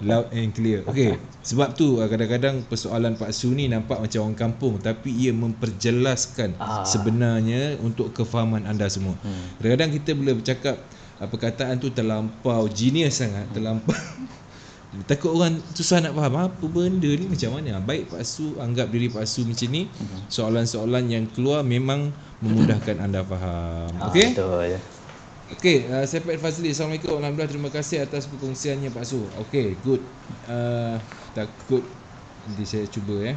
Loud and clear. Okey, sebab tu kadang-kadang persoalan Pak Su ni nampak macam orang kampung, tapi ia memperjelaskan sebenarnya untuk kefahaman anda semua. Kadang-kadang kita boleh bercakap perkataan tu terlampau genius sangat, terlampau takut orang susah nak faham apa benda ni macam mana. Baik Pak Su, anggap diri Pak Su macam ni. Soalan-soalan yang keluar memang memudahkan anda faham. Okey? Betul. Okey, saya Pak Fazli. Assalamualaikum. Alhamdulillah, terima kasih atas perkongsiannya Pak Su. Okey, good. Takut nanti saya cuba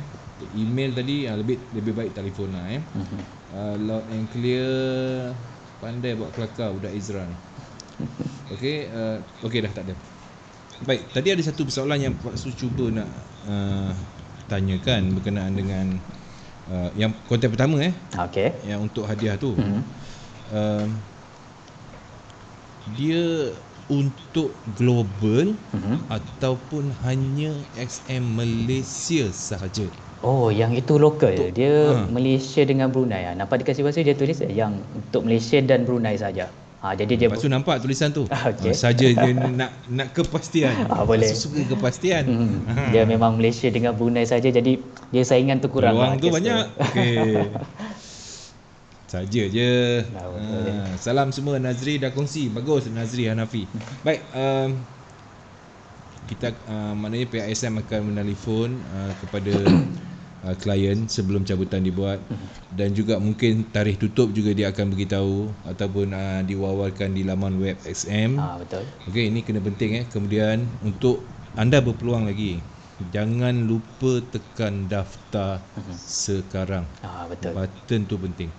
email tadi lebih baik telefon lah loud and clear. Pandai buat kelakar budak Izra ni. Okey dah, tak ada. Baik, tadi ada satu persoalan yang Pak Su cuba nak tanyakan berkenaan dengan yang konten pertama Okey. yang untuk hadiah tu. Dia untuk global ataupun hanya XM Malaysia sahaja? Yang itu lokal. Dia Malaysia dengan Brunei. Nampak di kasih bahasa dia tulis yang untuk Malaysia dan Brunei saja. Jadi dia Lepas tu nampak tulisan tu. Okey. Saja dia nak kepastian. Boleh. Suka kepastian. Dia memang Malaysia dengan Brunei saja, jadi dia saingan tu kurang. Peluang tu kes banyak. Okey. Saja je. betul. Salam semua. Nazri dah kongsi. Bagus Nazri Hanafi. Baik, kita maknanya pihak SM akan menelefon kepada klien sebelum cabutan dibuat, dan juga mungkin tarikh tutup juga dia akan beritahu ataupun diwawarkan di laman web XM. Betul. Okey, ini kena penting Kemudian untuk anda berpeluang lagi, jangan lupa tekan daftar sekarang. Betul. Button tu penting.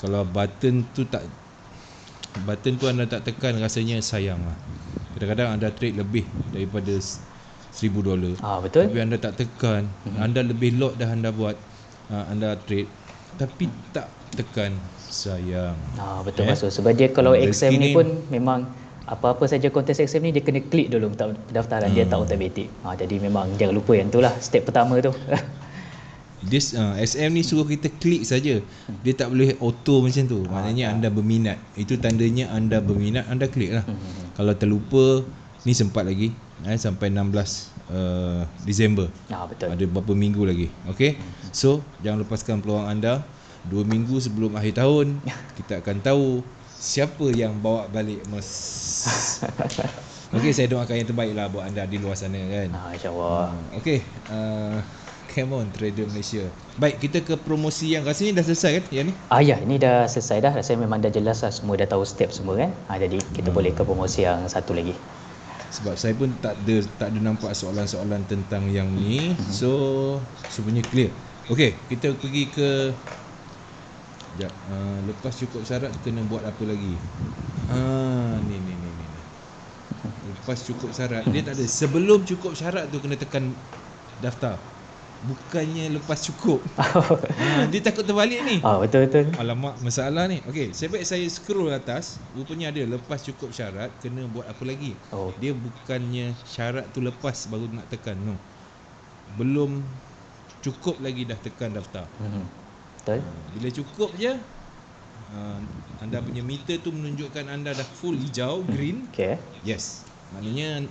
Kalau button tu anda tak tekan, rasanya sayang lah. Kadang-kadang anda trade lebih daripada $1,000, Betul. tapi anda tak tekan. Anda lebih lot dah anda buat, anda trade tapi tak tekan, sayang. Betul Masuk. Sebab dia kalau exam ni Rezeki pun memang apa-apa saja kontes exam ni dia kena klik dulu pendaftaran, dia tak automatic. Jadi memang jangan lupa yang tu lah step pertama tu. This SM ni suruh kita klik saja. Dia tak boleh auto macam tu. Maknanya anda berminat. Itu tandanya anda berminat, anda klik lah. Kalau terlupa, ni sempat lagi sampai 16 Disember. Betul. Ada beberapa minggu lagi. Okey. So, jangan lepaskan peluang anda. 2 minggu sebelum akhir tahun, kita akan tahu siapa yang bawa balik emas. Okey, saya doakan yang terbaik lah buat anda di luar sana kan. InsyaAllah. Okey. Come on, Trader Malaysia. Baik, kita ke promosi yang rasanya dah selesai kan yang ni? Ya, ini dah selesai dah. Rasanya memang dah jelas lah, semua dah tahu step semua kan. Jadi kita boleh ke promosi yang satu lagi. Sebab saya pun tak ada nampak soalan-soalan tentang yang ni. So sebenarnya clear. Okey, kita pergi ke lepas cukup syarat kena buat apa lagi? Ni. Lepas cukup syarat, dia tak ada. Sebelum cukup syarat tu kena tekan daftar. Bukannya lepas cukup. Dia takut terbalik ni. Betul. Alamak, masalah ni. Okey, saya scroll atas, rupanya ada lepas cukup syarat kena buat apa lagi. Dia bukannya syarat tu lepas baru nak tekan. No. Belum cukup lagi dah tekan daftar. Betul. Bila cukup je, anda punya meter tu menunjukkan anda dah full hijau, green. Okey. Yes. Maknanya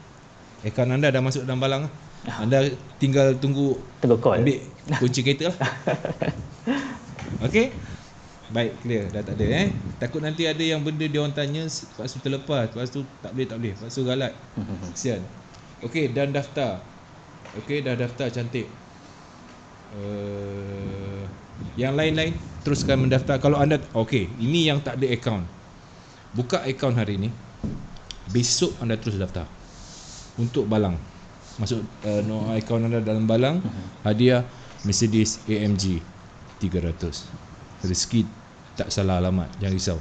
akaun anda dah masuk dalam balang. Anda tinggal tunggu call. ambil kunci kereta lah. Okey. Baik, clear. Dah tak ada Takut nanti ada yang benda dia orang tanya, lepas tu terlepas, lepas tu tak boleh, lepas tu galat. Kesian. Okey, dan daftar. Okey, dah daftar cantik. Yang lain-lain teruskan mendaftar. Kalau anda okey, ini yang tak ada akaun. Buka akaun hari ni. Besok anda terus daftar untuk balang. Masuk akaun anda dalam balang, hadiah Mercedes AMG 300. Rezeki tak salah alamat, jangan risau.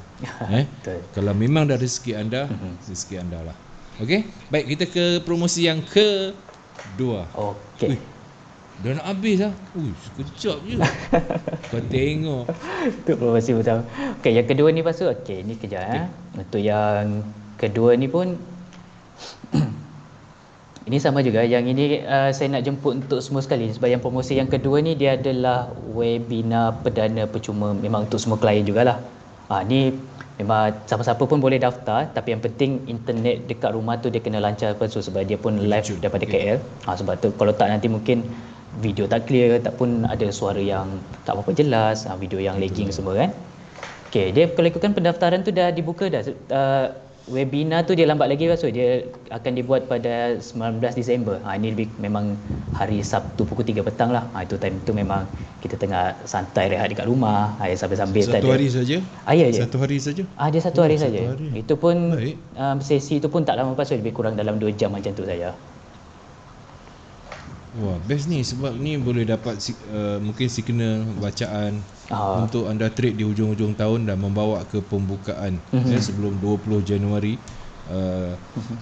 Kalau memang dah rezeki anda, rezeki anda lah. Okey, baik, kita ke promosi yang kedua. Okey. Dah nak habis lah. Sekejap je. Kau tengok. Itu promosi pertama. Okey, yang kedua ni Pasal. Okey, ni kejap Untuk yang kedua ni pun ini sama juga. Yang ini saya nak jemput untuk semua sekali. Sebab yang promosi yang kedua ni dia adalah webinar perdana percuma, memang untuk semua klien jugalah. Ni memang siapa-siapa pun boleh daftar, tapi yang penting internet dekat rumah tu dia kena lancar sebab dia pun live daripada KL. Sebab tu kalau tak nanti mungkin video tak clear, ataupun ada suara yang tak berapa jelas, video yang lagging semua kan. Okey, dia kalau ikutkan pendaftaran tu dah dibuka dah. Webinar tu dia lambat lagi Pasal dia akan dibuat pada 19 Disember. Ini memang hari Sabtu pukul 3 petang lah. Itu time tu memang kita tengah santai rehat dekat rumah, sambil-sambil Satu hari saja? Ya. Satu hari saja? Dia satu hari saja. Itu pun baik. Sesi tu pun tak lama Pasal, lebih kurang dalam 2 jam macam tu saja. Wah, best ni sebab ni boleh dapat mungkin signal bacaan untuk anda trade di hujung-hujung tahun dan membawa ke pembukaan sebelum 20 Januari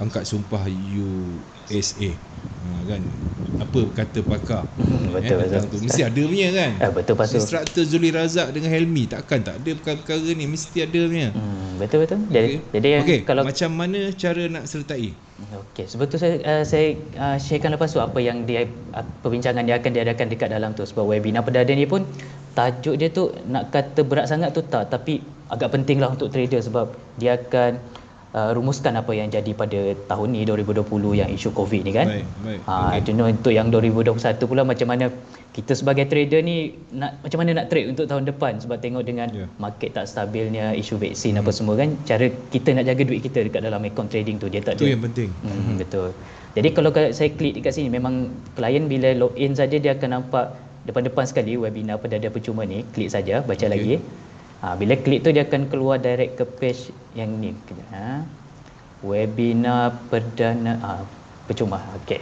angkat sumpah USA. Kan apa kata pakar. Betul. Mesti ada punya kan. Betul Pasal. Instruktur Zuli Razak dengan Helmi takkan tak ada perkara-perkara ni, mesti ada punya. Betul. Jadi kalau macam mana cara nak sertai? Okey, sebetulnya saya sharekan lepas tu apa yang perbincangan dia akan diadakan dekat dalam tu. Sebab webinar perdana ni pun tajuk dia tu nak kata berat sangat tu tak, tapi agak penting lah untuk trader sebab dia akan rumuskan apa yang jadi pada tahun ni 2020 yang isu COVID ni kan. Baik. Okey. Untuk yang 2021 pula macam mana kita sebagai trader ni macam mana nak trade untuk tahun depan sebab tengok dengan market tak stabilnya, isu vaksin apa semua kan, cara kita nak jaga duit kita dekat dalam account trading tu dia tak ada. Itu yang penting. Betul. Jadi kalau saya klik dekat sini memang klien bila login saja dia akan nampak depan-depan sekali webinar Perdana Percuma ni, klik saja baca lagi. Bila klik tu dia akan keluar direct ke page yang ni. Webinar Perdana Percuma. Okey.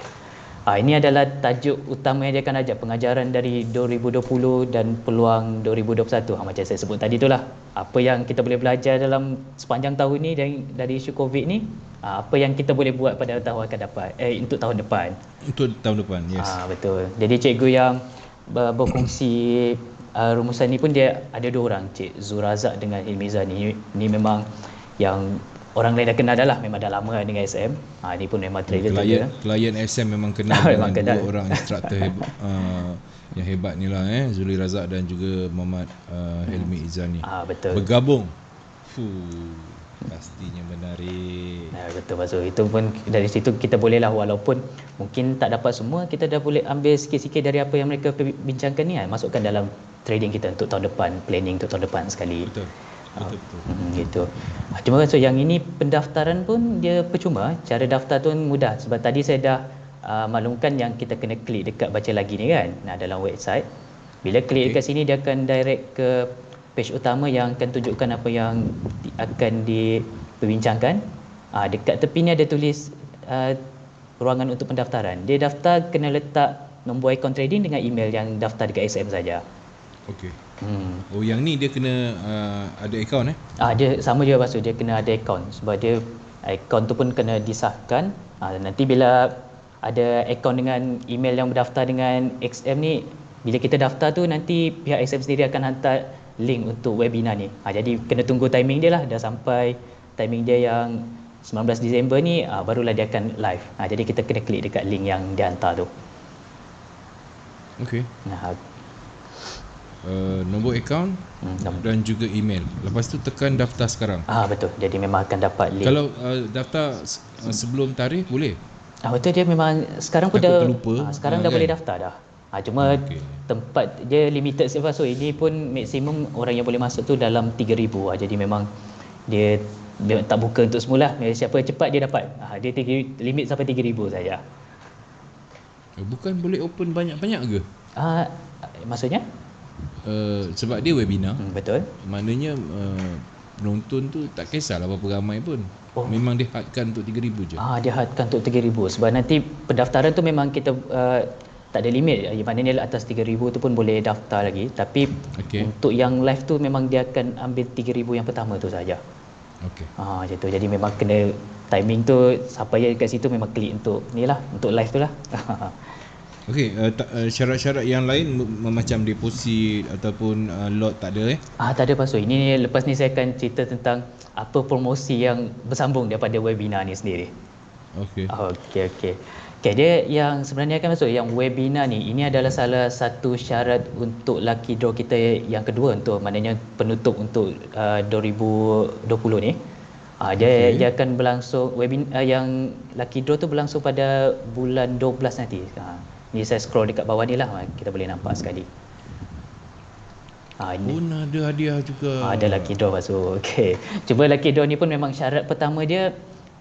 Ini adalah tajuk utama yang dia akan ajar, pengajaran dari 2020 dan peluang 2021. Macam saya sebut tadi itulah. Apa yang kita boleh belajar dalam sepanjang tahun ni dari isu COVID ni, apa yang kita boleh buat pada tahun akan dapat untuk tahun depan. Untuk tahun depan, yes. Betul. Jadi cikgu yang berkongsi rumusan ni pun dia ada 2 orang, Cik Zurazak dengan Hilmizan ni memang yang orang lain dah kenal dah lah, memang dah lama dengan SM. Ni pun memang trader klien SM memang kenal memang dengan 2 orang instruktor yang hebat ni lah, Zuli Razak dan juga Muhammad Helmi Izani. Betul. Bergabung. Pastinya menarik. Betul Pak. Itu pun dari situ kita boleh lah, walaupun mungkin tak dapat semua, kita dah boleh ambil sikit-sikit dari apa yang mereka bincangkan ni, masukkan dalam trading kita untuk tahun depan, planning untuk tahun depan sekali. Betul. Gitu. Cuma yang ini pendaftaran pun dia percuma. Cara daftar tu mudah sebab tadi saya dah maklumkan yang kita kena klik dekat baca lagi ni kan. Dalam website. Bila klik dekat sini dia akan direct ke page utama yang akan tunjukkan apa yang akan diperbincangkan. Dekat tepi ni ada tulis ruangan untuk pendaftaran. Dia daftar kena letak nombor akaun trading dengan email yang daftar dekat SM saja. Okey. Oh, yang ni dia kena ada akaun Dia sama je maksud dia kena ada akaun sebab dia akaun tu pun kena disahkan. Nanti bila ada akaun dengan email yang berdaftar dengan XM ni, bila kita daftar tu nanti pihak XM sendiri akan hantar link untuk webinar ni. Jadi kena tunggu timing dia lah, dah sampai timing dia yang 19 Disember ni barulah dia akan live. Jadi kita kena klik dekat link yang dia hantar tu. Okey. Nombor akaun dan juga email. Lepas tu tekan daftar sekarang. Betul. Jadi memang akan dapat link. Kalau daftar sebelum tarikh boleh? Betul, dia memang sekarang pun dah terlupa. Sekarang dah boleh daftar dah. Cuma tempat dia limited sebab ini pun maksimum orang yang boleh masuk tu dalam 3,000. Jadi memang dia tak buka untuk semula. Siapa cepat dia dapat. Dia limit sampai 3,000 saja. Bukan boleh open banyak-banyak ke? Maksudnya? Sebab dia webinar. Betul. Maknanya penonton tu tak kisahlah berapa ramai pun. Memang dia hadkan untuk 3,000 je. Dia hadkan untuk 3,000 sebab nanti pendaftaran tu memang kita tak ada limit. Maknanya atas 3,000 tu pun boleh daftar lagi. Tapi untuk yang live tu memang dia akan ambil 3,000 yang pertama tu saja. Macam tu. Jadi memang kena timing tu, siapa yang kat situ memang klik untuk ni lah, untuk live tu lah. Syarat-syarat yang lain macam deposit ataupun lot tak ada tak ada pasal. Ini lepas ni saya akan cerita tentang apa promosi yang bersambung daripada webinar ni sendiri. Okey. Dia yang sebenarnya akan masuk yang webinar ni, ini adalah salah satu syarat untuk lucky draw kita yang kedua, untuk maknanya penutup untuk 2020 ni. Dia akan berlangsung webinar yang lucky draw tu berlangsung pada bulan 12 nanti. Ni saya scroll dekat bawah ni lah, kita boleh nampak sekali. Ini ada hadiah juga. Ada lucky draw masuk. Cuma lucky draw ni pun memang syarat pertama dia,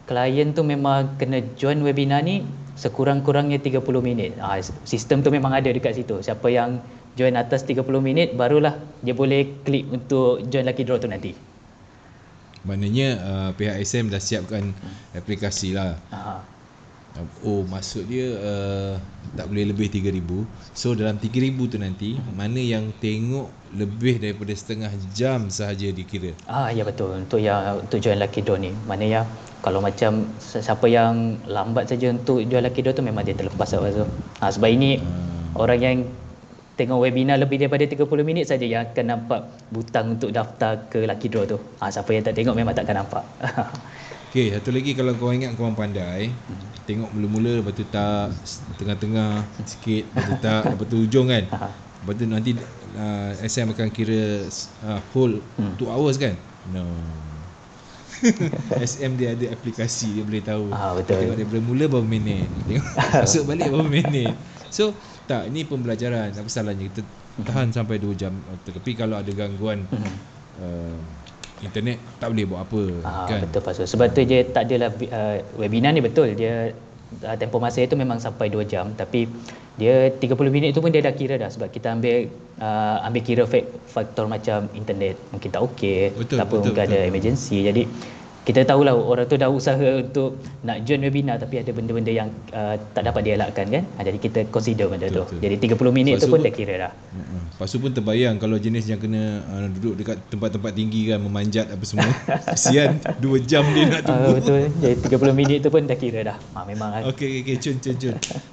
klien tu memang kena join webinar ni sekurang-kurangnya 30 minit. Sistem tu memang ada dekat situ. Siapa yang join atas 30 minit barulah dia boleh klik untuk join lucky draw tu nanti. Maknanya pihak SM dah siapkan aplikasi lah. Maksud dia tak boleh lebih 3,000. So dalam 3,000 tu nanti mana yang tengok lebih daripada setengah jam sahaja dikira. Ya betul. Untuk join lucky draw ni, maknanya kalau macam siapa yang lambat saja untuk join lucky draw tu memang dia terlepas sebab ini orang yang tengok webinar lebih daripada 30 minit saja yang akan nampak butang untuk daftar ke lucky draw tu. Siapa yang tak tengok memang takkan nampak. Satu lagi, kalau kau ingat kau pandai, tengok mula-mula, lepas tu tak, tengah-tengah sikit, lepas tu tak, lepas tu hujung kan. Lepas tu nanti SM akan kira whole 2 hours kan. No. SM dia ada aplikasi, dia boleh tahu. Betul. Tengok daripada mula berapa minit, tengok masuk balik berapa minit. So tak, ni pembelajaran. Apa salahnya kita tahan sampai 2 jam. Tapi kalau ada gangguan internet, tak boleh buat apa kan. Betul Pak Sul. Sebab tu je tak adalah webinar ni, betul dia tempoh masa itu memang sampai 2 jam, tapi dia 30 minit tu pun dia dah kira dah, sebab kita ambil kira faktor macam internet mungkin tak okey, mungkin ada emergency. Jadi kita tahulah orang tu dah usaha untuk nak join webinar tapi ada benda-benda yang tak dapat dielakkan kan. Jadi kita consider benda tu. Jadi 30 minit tu pun dah kira dah. Lepas tu pun terbayang kalau jenis yang kena duduk dekat tempat-tempat tinggi kan, memanjat apa semua. Kesian 2 jam dia nak tunggu. Betul. Jadi 30 minit tu pun dah kira dah. Memang Okey, cun.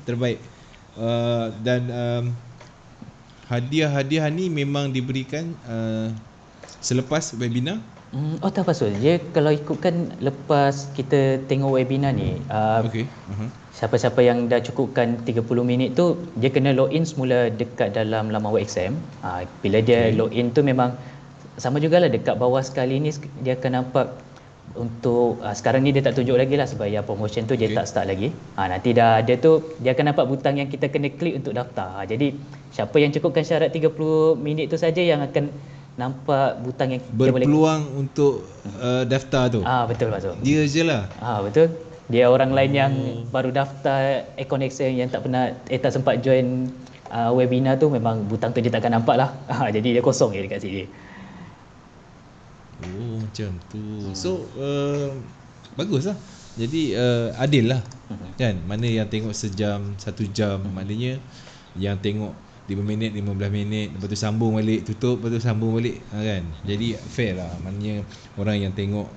Terbaik. Dan hadiah-hadiah ni memang diberikan selepas webinar. Tak pasal. Dia kalau ikutkan lepas kita tengok webinar ni, siapa-siapa yang dah cukupkan 30 minit tu, dia kena login semula dekat dalam laman WebExam. Bila dia login tu memang sama jugalah, dekat bawah sekali ni dia akan nampak untuk sekarang ni dia tak tunjuk lagi lah sebab yang promotion tu dia tak start lagi. Nanti dah ada tu, dia akan nampak butang yang kita kena klik untuk daftar. Jadi siapa yang cukupkan syarat 30 minit tu saja yang akan nampak butang yang berpeluang untuk daftar tu. Betul Pak Zul. Dia je lah. Betul. Dia orang lain yang baru daftar Account Excel yang tak pernah tak sempat join webinar tu, memang butang tu dia takkan nampak lah. Jadi dia kosong je dekat sini. Macam tu. So bagus lah. Jadi adil lah kan. Mana yang tengok sejam, 1 jam, maknanya yang tengok 5 minit, 15 minit, lepas tu sambung balik, tutup, lepas tu sambung balik kan. Jadi fair lah. Maknanya orang yang tengok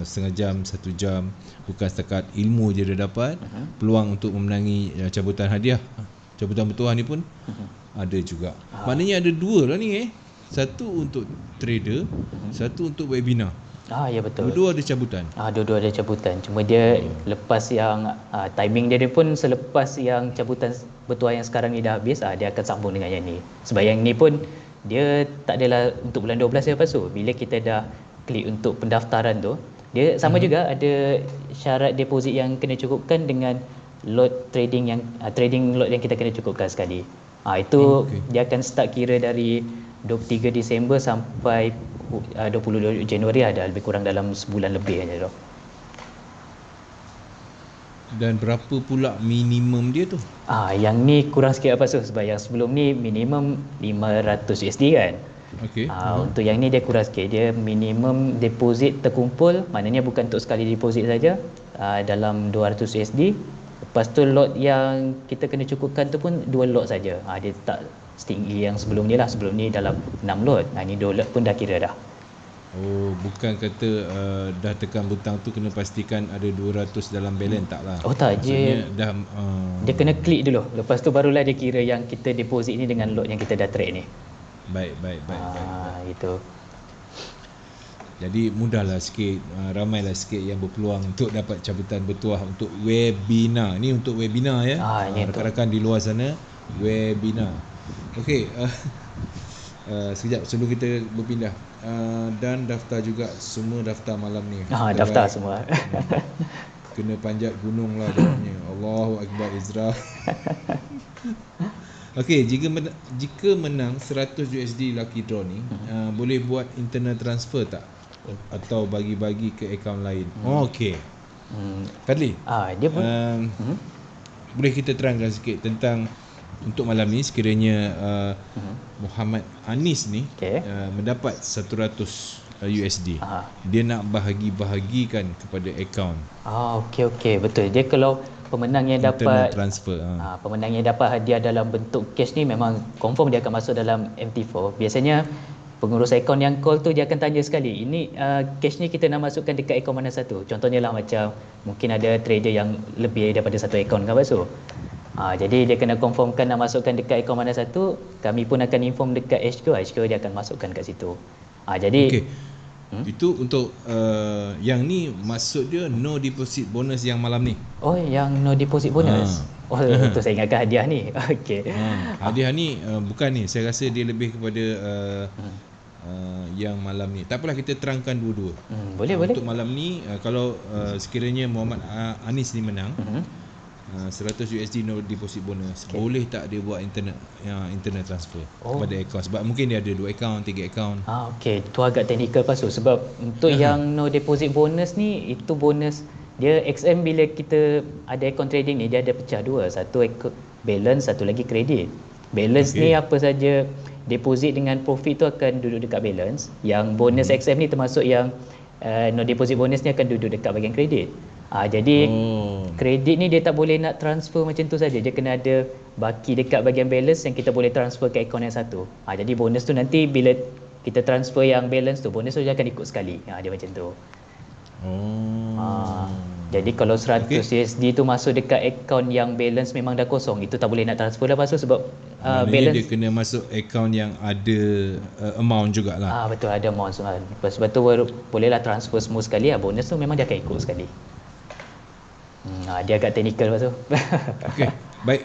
setengah jam, 1 jam, bukan setakat ilmu je dia dapat, peluang untuk memenangi cabutan hadiah, cabutan bertuah ni pun ada juga. Maknanya ada 2 lah ni satu untuk trader, satu untuk webinar. Ya betul. Dua-dua ada cabutan. Dua-dua ada cabutan. Cuma dia lepas yang timing dia pun selepas yang cabutan bertuah yang sekarang ni dah habis, dia akan sambung dengan yang ni. Sebab yang ni pun dia tak adalah untuk bulan 12 ya Pak Su. Bila kita dah klik untuk pendaftaran tu, dia sama juga ada syarat deposit yang kena cukupkan dengan lot trading yang trading lot yang kita kena cukupkan sekali. Itu dia akan start kira dari 23 Disember sampai 22 Januari, ada lebih kurang dalam sebulan lebih aja tu. Dan berapa pula minimum dia tu? Yang ni kurang sikit apa sebab yang sebelum ni minimum 500 USD kan. Untuk yang ni dia kurang sikit. Dia minimum deposit terkumpul, maknanya bukan untuk sekali deposit saja, dalam 200 USD. Lepas tu lot yang kita kena cukupkan tu pun 2 lot saja. Dia tak setinggi yang sebelum ni lah. Sebelum ni dalam 6 lot. Ni 2 lot pun dah kira dah. Bukan kata dah tekan butang tu kena pastikan ada 200 dalam balance, tak lah. Tak je. Dah dia kena klik dulu. Lepas tu barulah dia kira yang kita deposit ni dengan lot yang kita dah trade ni. Baik. Itu. Jadi mudahlah sikit, ramailah sikit yang berpeluang untuk dapat cabutan bertuah untuk webinar. Ni untuk webinar ya. Rakan-rakan di luar sana, webinar. Okey, sekejap sebelum kita berpindah. Dan daftar juga, semua daftar malam ni. Daftar semua. Kena panjat gunung lah jawabnya. Allahu Akbar Izra. Okey, jika menang 100 USD lucky draw ni, boleh buat internal transfer tak? Atau bagi-bagi ke akaun lain? Okey. Fadli, dia pun boleh kita terangkan sikit tentang untuk malam ni sekiranya Muhammad Anis ni mendapat 100 USD. Dia nak bahagi-bahagikan kepada akaun. Okey, betul. Dia kalau pemenang yang dapat transfer, pemenang yang dapat hadiah dalam bentuk cash ni memang confirm dia akan masuk dalam MT4. Biasanya pengurus akaun yang call tu dia akan tanya sekali, ini cash ni kita nak masukkan dekat akaun mana satu. Contohnya lah macam mungkin ada trader yang lebih daripada satu akaun kan Pak Su. Jadi dia kena confirmkan nak masukkan dekat akaun mana satu. Kami pun akan inform dekat HQ dia akan masukkan kat situ. Jadi itu untuk yang ni maksud dia no deposit bonus yang malam ni. Yang no deposit bonus. Itu saya ingatkan hadiah ni. Okey. Hadiah ni bukan ni. Saya rasa dia lebih kepada yang malam ni. Tak apalah, kita terangkan dua-dua. Boleh. Untuk malam ni kalau sekiranya Muhammad Anis ni menang, 100 USD no deposit bonus. Boleh tak dia buat internet transfer kepada akaun, sebab mungkin dia ada 2 akaun, 3 akaun. Okey, tu agak teknikal pasal sebab untuk yang no deposit bonus ni, itu bonus dia XM. Bila kita ada akaun trading ni, dia ada pecah dua, satu balance, satu lagi kredit. Balance ni apa saja deposit dengan profit tu akan duduk dekat balance. Yang bonus XM ni termasuk yang no deposit bonus ni akan duduk dekat bahagian kredit. Jadi kredit ni dia tak boleh nak transfer macam tu saja. Dia kena ada baki dekat bahagian balance yang kita boleh transfer ke akaun yang satu. Jadi bonus tu nanti bila kita transfer yang balance tu, bonus tu dia akan ikut sekali. Dia macam tu. Jadi kalau 100 USD tu masuk dekat akaun yang balance memang dah kosong, itu tak boleh nak transfer dah pasal sebab balance dia kena masuk akaun yang ada amount jugalah. Betul, ada amount sebab tu bolehlah transfer semua sekali. Bonus tu memang dia akan ikut sekali. Dia agak teknikal pasal. Okey, baik,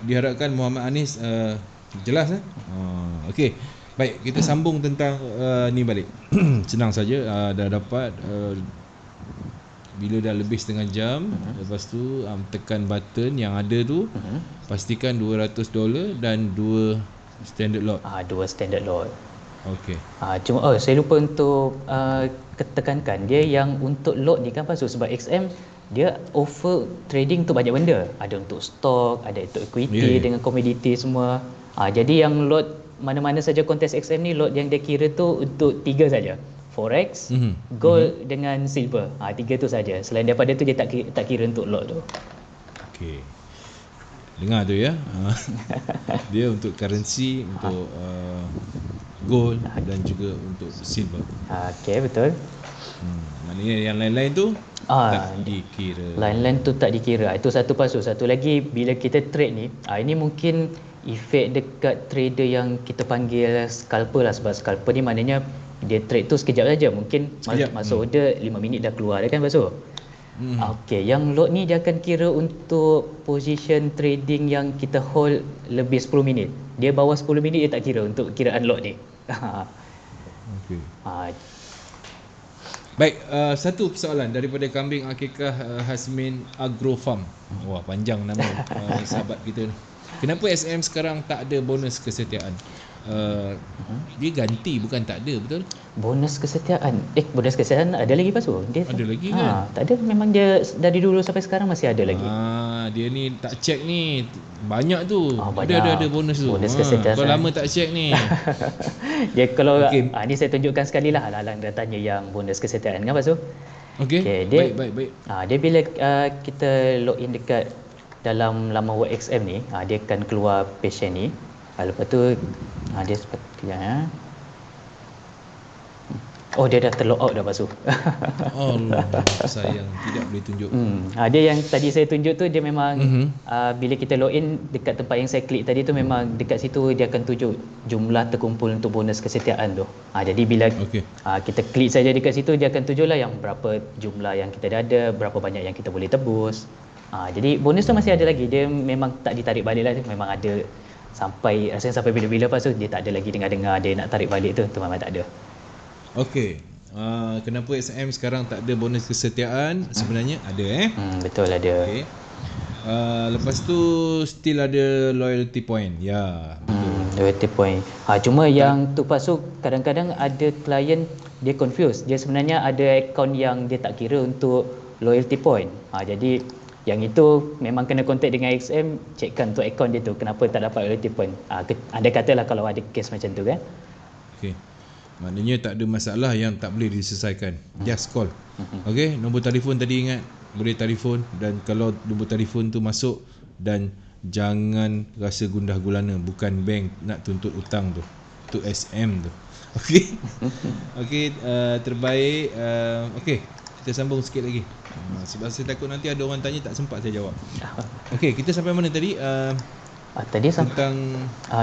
diharapkan Muhammad Anis jelas. Okey, baik, kita sambung tentang ni balik. Senang saja, dah dapat bila dah lebih setengah jam, lepas tu tekan button yang ada tu, pastikan $200 dan 2 standard lot. 2 standard lot. Okey. Cuma saya lupa untuk tekankan dia yang untuk lot ni kan pasal sebab XM dia offer trading tu banyak benda. Ada untuk stok, ada untuk equity dengan komoditi semua. Jadi yang lot mana-mana saja kontes XM ni, lot yang dia kira tu untuk 3 saja. Forex, gold dengan silver. 3 tu saja. Selain daripada tu dia tak kira untuk lot tu. Okey. Dengar tu ya. Dia untuk currency, untuk gold dan juga untuk silver. Okey, betul. Maknanya yang lain-lain tu tak dikira. Lain-lain tu tak dikira. Itu satu pasal. Satu lagi, bila kita trade ni, ini mungkin efek dekat trader yang kita panggil scalper lah. Sebab scalper ni maknanya dia trade tu sekejap saja. Mungkin masuk order 5 minit dah keluar dah kan pasal. Okey, yang lot ni dia akan kira untuk position trading yang kita hold lebih 10 minit. Dia bawah 10 minit dia tak kira untuk kiraan lot ni. Okey. Baik, satu persoalan daripada Kambing Akikah Hasmin Agrofarm. Wah, panjang nama sahabat kita ni. Kenapa SM sekarang tak ada bonus kesetiaan? Dia ganti, bukan tak ada, betul? Bonus kesetiaan. Bonus kesetiaan ada lagi pasal? Dia ada lagi kan? Tak ada, memang dia dari dulu sampai sekarang masih ada lagi. Dia ni tak check ni. Banyak tu. Banyak. Ada bonus tu. Bonus kesetiaan. Kau lama tak check ni. Dia kalau ni saya tunjukkan sekali lah, halang dia tanya yang bonus kesetiaan kan pasal? Okey. Baik. Dia bila kita login dekat dalam laman WXM ni, dia akan keluar page ni. Lepas tu dia seperti dia dah terlog out dah pasal. Allah, sayang tidak boleh tunjuk. Dia yang tadi saya tunjuk tu dia memang bila kita login dekat tempat yang saya klik tadi tu, memang dekat situ dia akan tunjuk jumlah terkumpul untuk bonus kesetiaan tu. Jadi bila kita klik saja dekat situ, dia akan tunjuklah yang berapa jumlah yang kita dah ada, berapa banyak yang kita boleh tebus. Jadi bonus tu masih ada lagi. Dia memang tak ditarik balik lah. Memang ada rasanya sampai bila-bila pasal dia tak ada lagi dengar-dengar dia nak tarik balik tu memang tak ada. Okey. Kenapa SM sekarang tak ada bonus kesetiaan? Sebenarnya ada betul ada. Okey. Lepas tu still ada loyalty point. Ya, betul. Loyalty point. Cuma yang tu pasal kadang-kadang ada klien dia confuse. Dia sebenarnya ada akaun yang dia tak kira untuk loyalty point. Jadi yang itu memang kena contact dengan XM, checkkan untuk akaun dia tu kenapa tak dapat loyalty point. Anda katalah kalau ada kes macam tu kan. Okey. Maknanya tak ada masalah yang tak boleh diselesaikan. Just call. Okey, nombor telefon tadi ingat, boleh telefon, dan kalau nombor telefon tu masuk, dan jangan rasa gundah gulana, bukan bank nak tuntut hutang tu. Tu SM tu. Okey. Okey, terbaik. Okey, kita sambung sikit lagi. Sebab saya takut nanti ada orang tanya tak sempat saya jawab. Okey, kita sampai mana tadi? Tadi tentang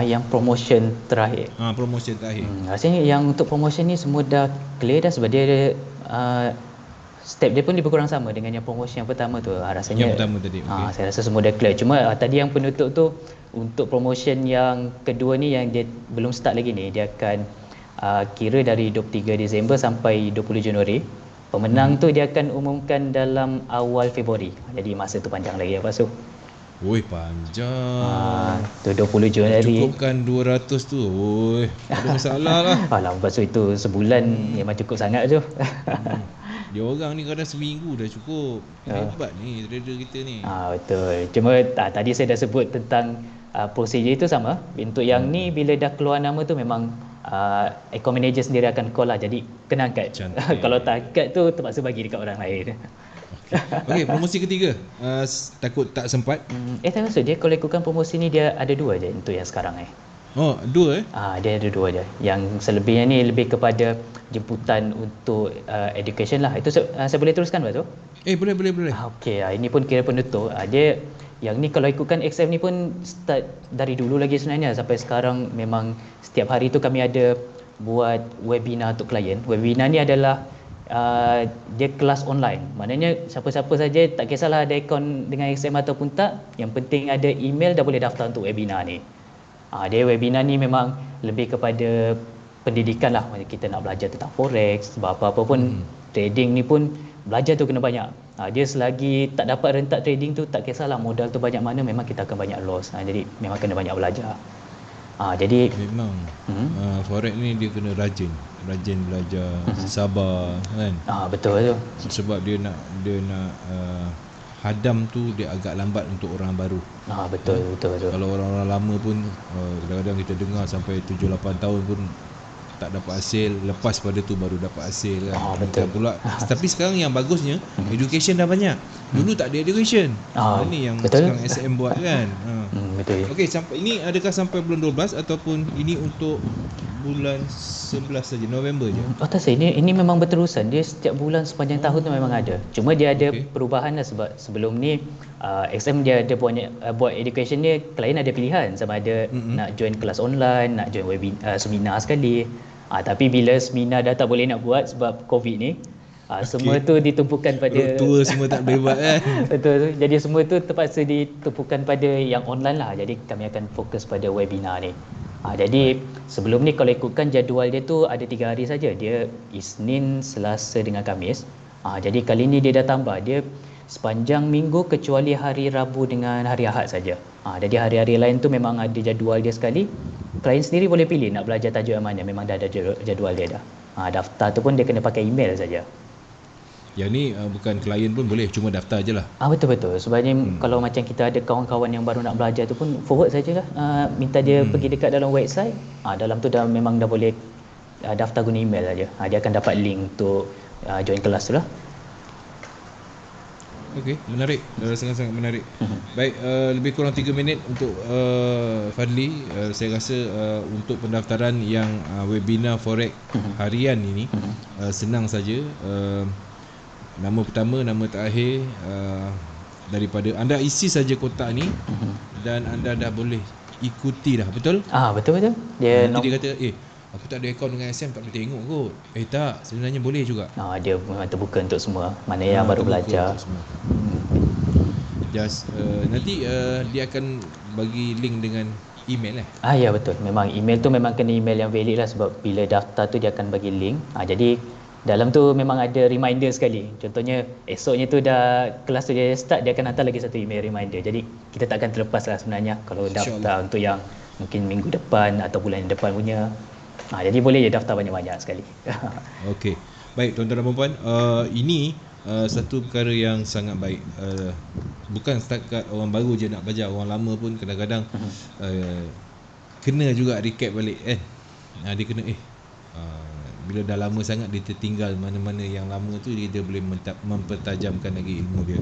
yang promotion terakhir. Promotion terakhir. Rasanya yang untuk promotion ni semua dah clear dah, sebab dia step dia pun lebih kurang sama dengan yang promotion yang pertama tu. Rasanya yang pertama tadi. Saya rasa semua dah clear. Cuma tadi yang penutup tu untuk promotion yang kedua ni yang dia belum start lagi ni, dia akan kira dari 23 Disember sampai 20 Januari. Pemenang tu dia akan umumkan dalam awal Februari. Jadi masa tu panjang lagi apa so. Oi, panjang. Tu 20 Januari. Cukupkan 200 tu. Oi, ada masalah lah. Alah, lepas itu sebulan memang cukup sangat tu. Dia orang ni kadang seminggu dah cukup. Hebat ni trader kita ni. Betul. Cuma tadi saya dah sebut tentang prosedur itu sama. Untuk yang ni bila dah keluar nama tu memang account manager sendiri akan call lah. Jadi kena angkat. Kalau tak angkat tu terpaksa bagi dekat orang lain. Okey, promosi ketiga. Takut tak sempat. Tak maksud dia kalau ikutkan promosi ni dia ada 2 je untuk yang sekarang Oh, 2 dia ada 2 je. Yang selebihnya ni lebih kepada jemputan untuk education lah. Itu saya boleh teruskan Pak tu? Boleh. Okey, ini pun kira penutup. Dia yang ni kalau ikutkan XM ni pun start dari dulu lagi sebenarnya sampai sekarang memang setiap hari tu kami ada buat webinar untuk klien. Webinar ni adalah dia kelas online. Maknanya siapa-siapa saja tak kisahlah ada akaun dengan XM ataupun tak, yang penting ada email dah boleh daftar untuk webinar ni. Dia webinar ni memang lebih kepada pendidikan lah. Kita nak belajar tentang forex, sebab apa-apa pun trading ni pun belajar tu kena banyak. Dia selagi tak dapat rentak trading tu tak kisahlah modal tu banyak mana, memang kita akan banyak loss. Jadi memang kena banyak belajar. Jadi memang forex ni dia kena rajin belajar, sabar kan. Betul tu. Sebab dia nak hadam tu dia agak lambat untuk orang baru. Betul. Kalau orang-orang lama pun kadang-kadang kita dengar sampai 7-8 tahun pun tak dapat hasil, lepas pada tu baru dapat hasil kan. Betul pula. Tapi sekarang yang bagusnya education dah banyak. Dulu tak ada education. Ini yang betul. sekarang SM buat kan. Betul. Okey, sampai ini adakah sampai bulan 12 ataupun ini untuk bulan 11 saja, November je? Tak sah, ini memang berterusan. Dia setiap bulan sepanjang tahun tu memang ada. Cuma dia ada perubahan lah sebab sebelum ni XM dia ada buat education dia, klien ada pilihan sama ada nak join kelas online, nak join seminar sekali. Tapi bila seminar dah tak boleh nak buat sebab COVID ni, semua tu ditumpukan pada tua semua tak boleh buat kan. Betul. Jadi semua tu terpaksa ditumpukan pada yang online lah. Jadi kami akan fokus pada webinar ni. Jadi sebelum ni kalau ikutkan jadual dia tu ada 3 hari saja. Dia Isnin, Selasa dengan Khamis. Jadi kali ni dia dah tambah. Dia sepanjang minggu kecuali hari Rabu dengan hari Ahad saja. Jadi hari-hari lain tu memang ada jadual dia sekali. Klien sendiri boleh pilih nak belajar tajuk yang mana. Memang dah ada jadual dia dah. Daftar tu pun dia kena pakai email saja. Yang ni bukan klien pun boleh, cuma daftar je lah. Betul. Sebabnya kalau macam kita ada kawan-kawan yang baru nak belajar tu pun forward sajalah. Minta dia pergi dekat dalam website. Dalam tu dah memang dah boleh daftar guna email saja. Dia akan dapat link untuk join kelas tu lah. Okey, menarik. Sangat-sangat menarik. Baik, lebih kurang 3 minit untuk Fadli. Saya rasa untuk pendaftaran yang webinar forex harian ini senang saja. Nama pertama, nama terakhir, daripada anda isi saja kotak ni dan anda dah boleh ikuti dah, betul? Betul. Dia kata aku tak ada akaun dengan SM, tak boleh tengok kot. Tak, sebenarnya boleh juga. Dia memang terbuka untuk semua. Mana yang baru belajar. Just nanti dia akan bagi link dengan email Ya betul. Memang email tu memang kena email yang valid lah, sebab bila daftar tu dia akan bagi link. Jadi dalam tu memang ada reminder sekali. Contohnya esoknya tu dah kelas tu dia start, dia akan hantar lagi satu email reminder. Jadi kita takkan terlepas lah sebenarnya kalau daftar untuk yang mungkin minggu depan atau bulan depan punya. Jadi boleh je daftar banyak-banyak sekali. Okey. Baik tuan-tuan dan puan-puan, ini satu perkara yang sangat baik. Bukan setakat orang baru je nak belajar, orang lama pun kadang-kadang kena juga recap balik kan. Dia kena bila dah lama sangat dia tertinggal mana-mana yang lama tu, dia boleh mempertajamkan lagi ilmu dia.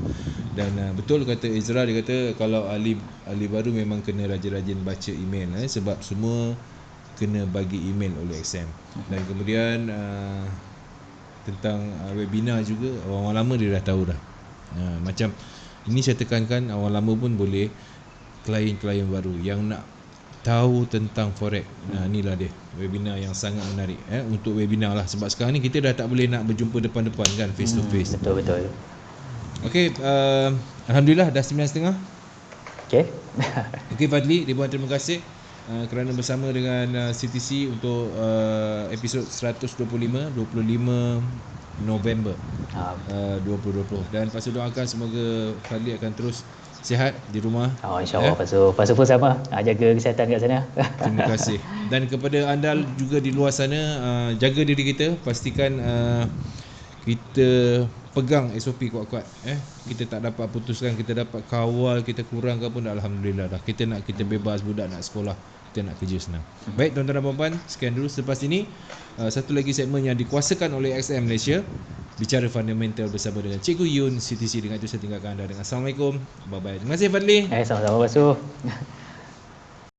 Dan betul kata Ezra, dia kata kalau ahli baru memang kena rajin-rajin baca email sebab semua kena bagi email oleh XM. Dan kemudian tentang webinar juga, orang lama dia dah tahu dah. Macam ini saya tekankan, orang lama pun boleh, klien-klien baru yang nak tahu tentang forex. Inilah dia webinar yang sangat menarik untuk webinar lah, sebab sekarang ni kita dah tak boleh nak berjumpa depan-depan kan, face to face. Betul. Okey, alhamdulillah dah 9.30. Okey. Okey Fadli, ribuan terima kasih kerana bersama dengan CTC untuk episod 125 November 2020. Dan Pasal doakan semoga Fadli akan terus sihat di rumah. InsyaAllah Pasal pun sama, jaga kesihatan kat sana. Terima kasih. Dan kepada anda juga di luar sana, jaga diri kita, pastikan kita pegang SOP kuat-kuat. Kita tak dapat putuskan, kita dapat kawal, kita kurang ke pun dah, alhamdulillah dah. Kita bebas, budak nak sekolah, kita nak kerja senang. Baik tuan-tuan dan puan-puan, sekian dulu. Selepas ini satu lagi segmen yang dikuasakan oleh XM Malaysia, Bicara Fundamental bersama dengan Cikgu Yun CTC. Dengan itu saya tinggalkan anda dengan Assalamualaikum. Bye bye. Terima kasih Fadli. Sama-sama Basuh.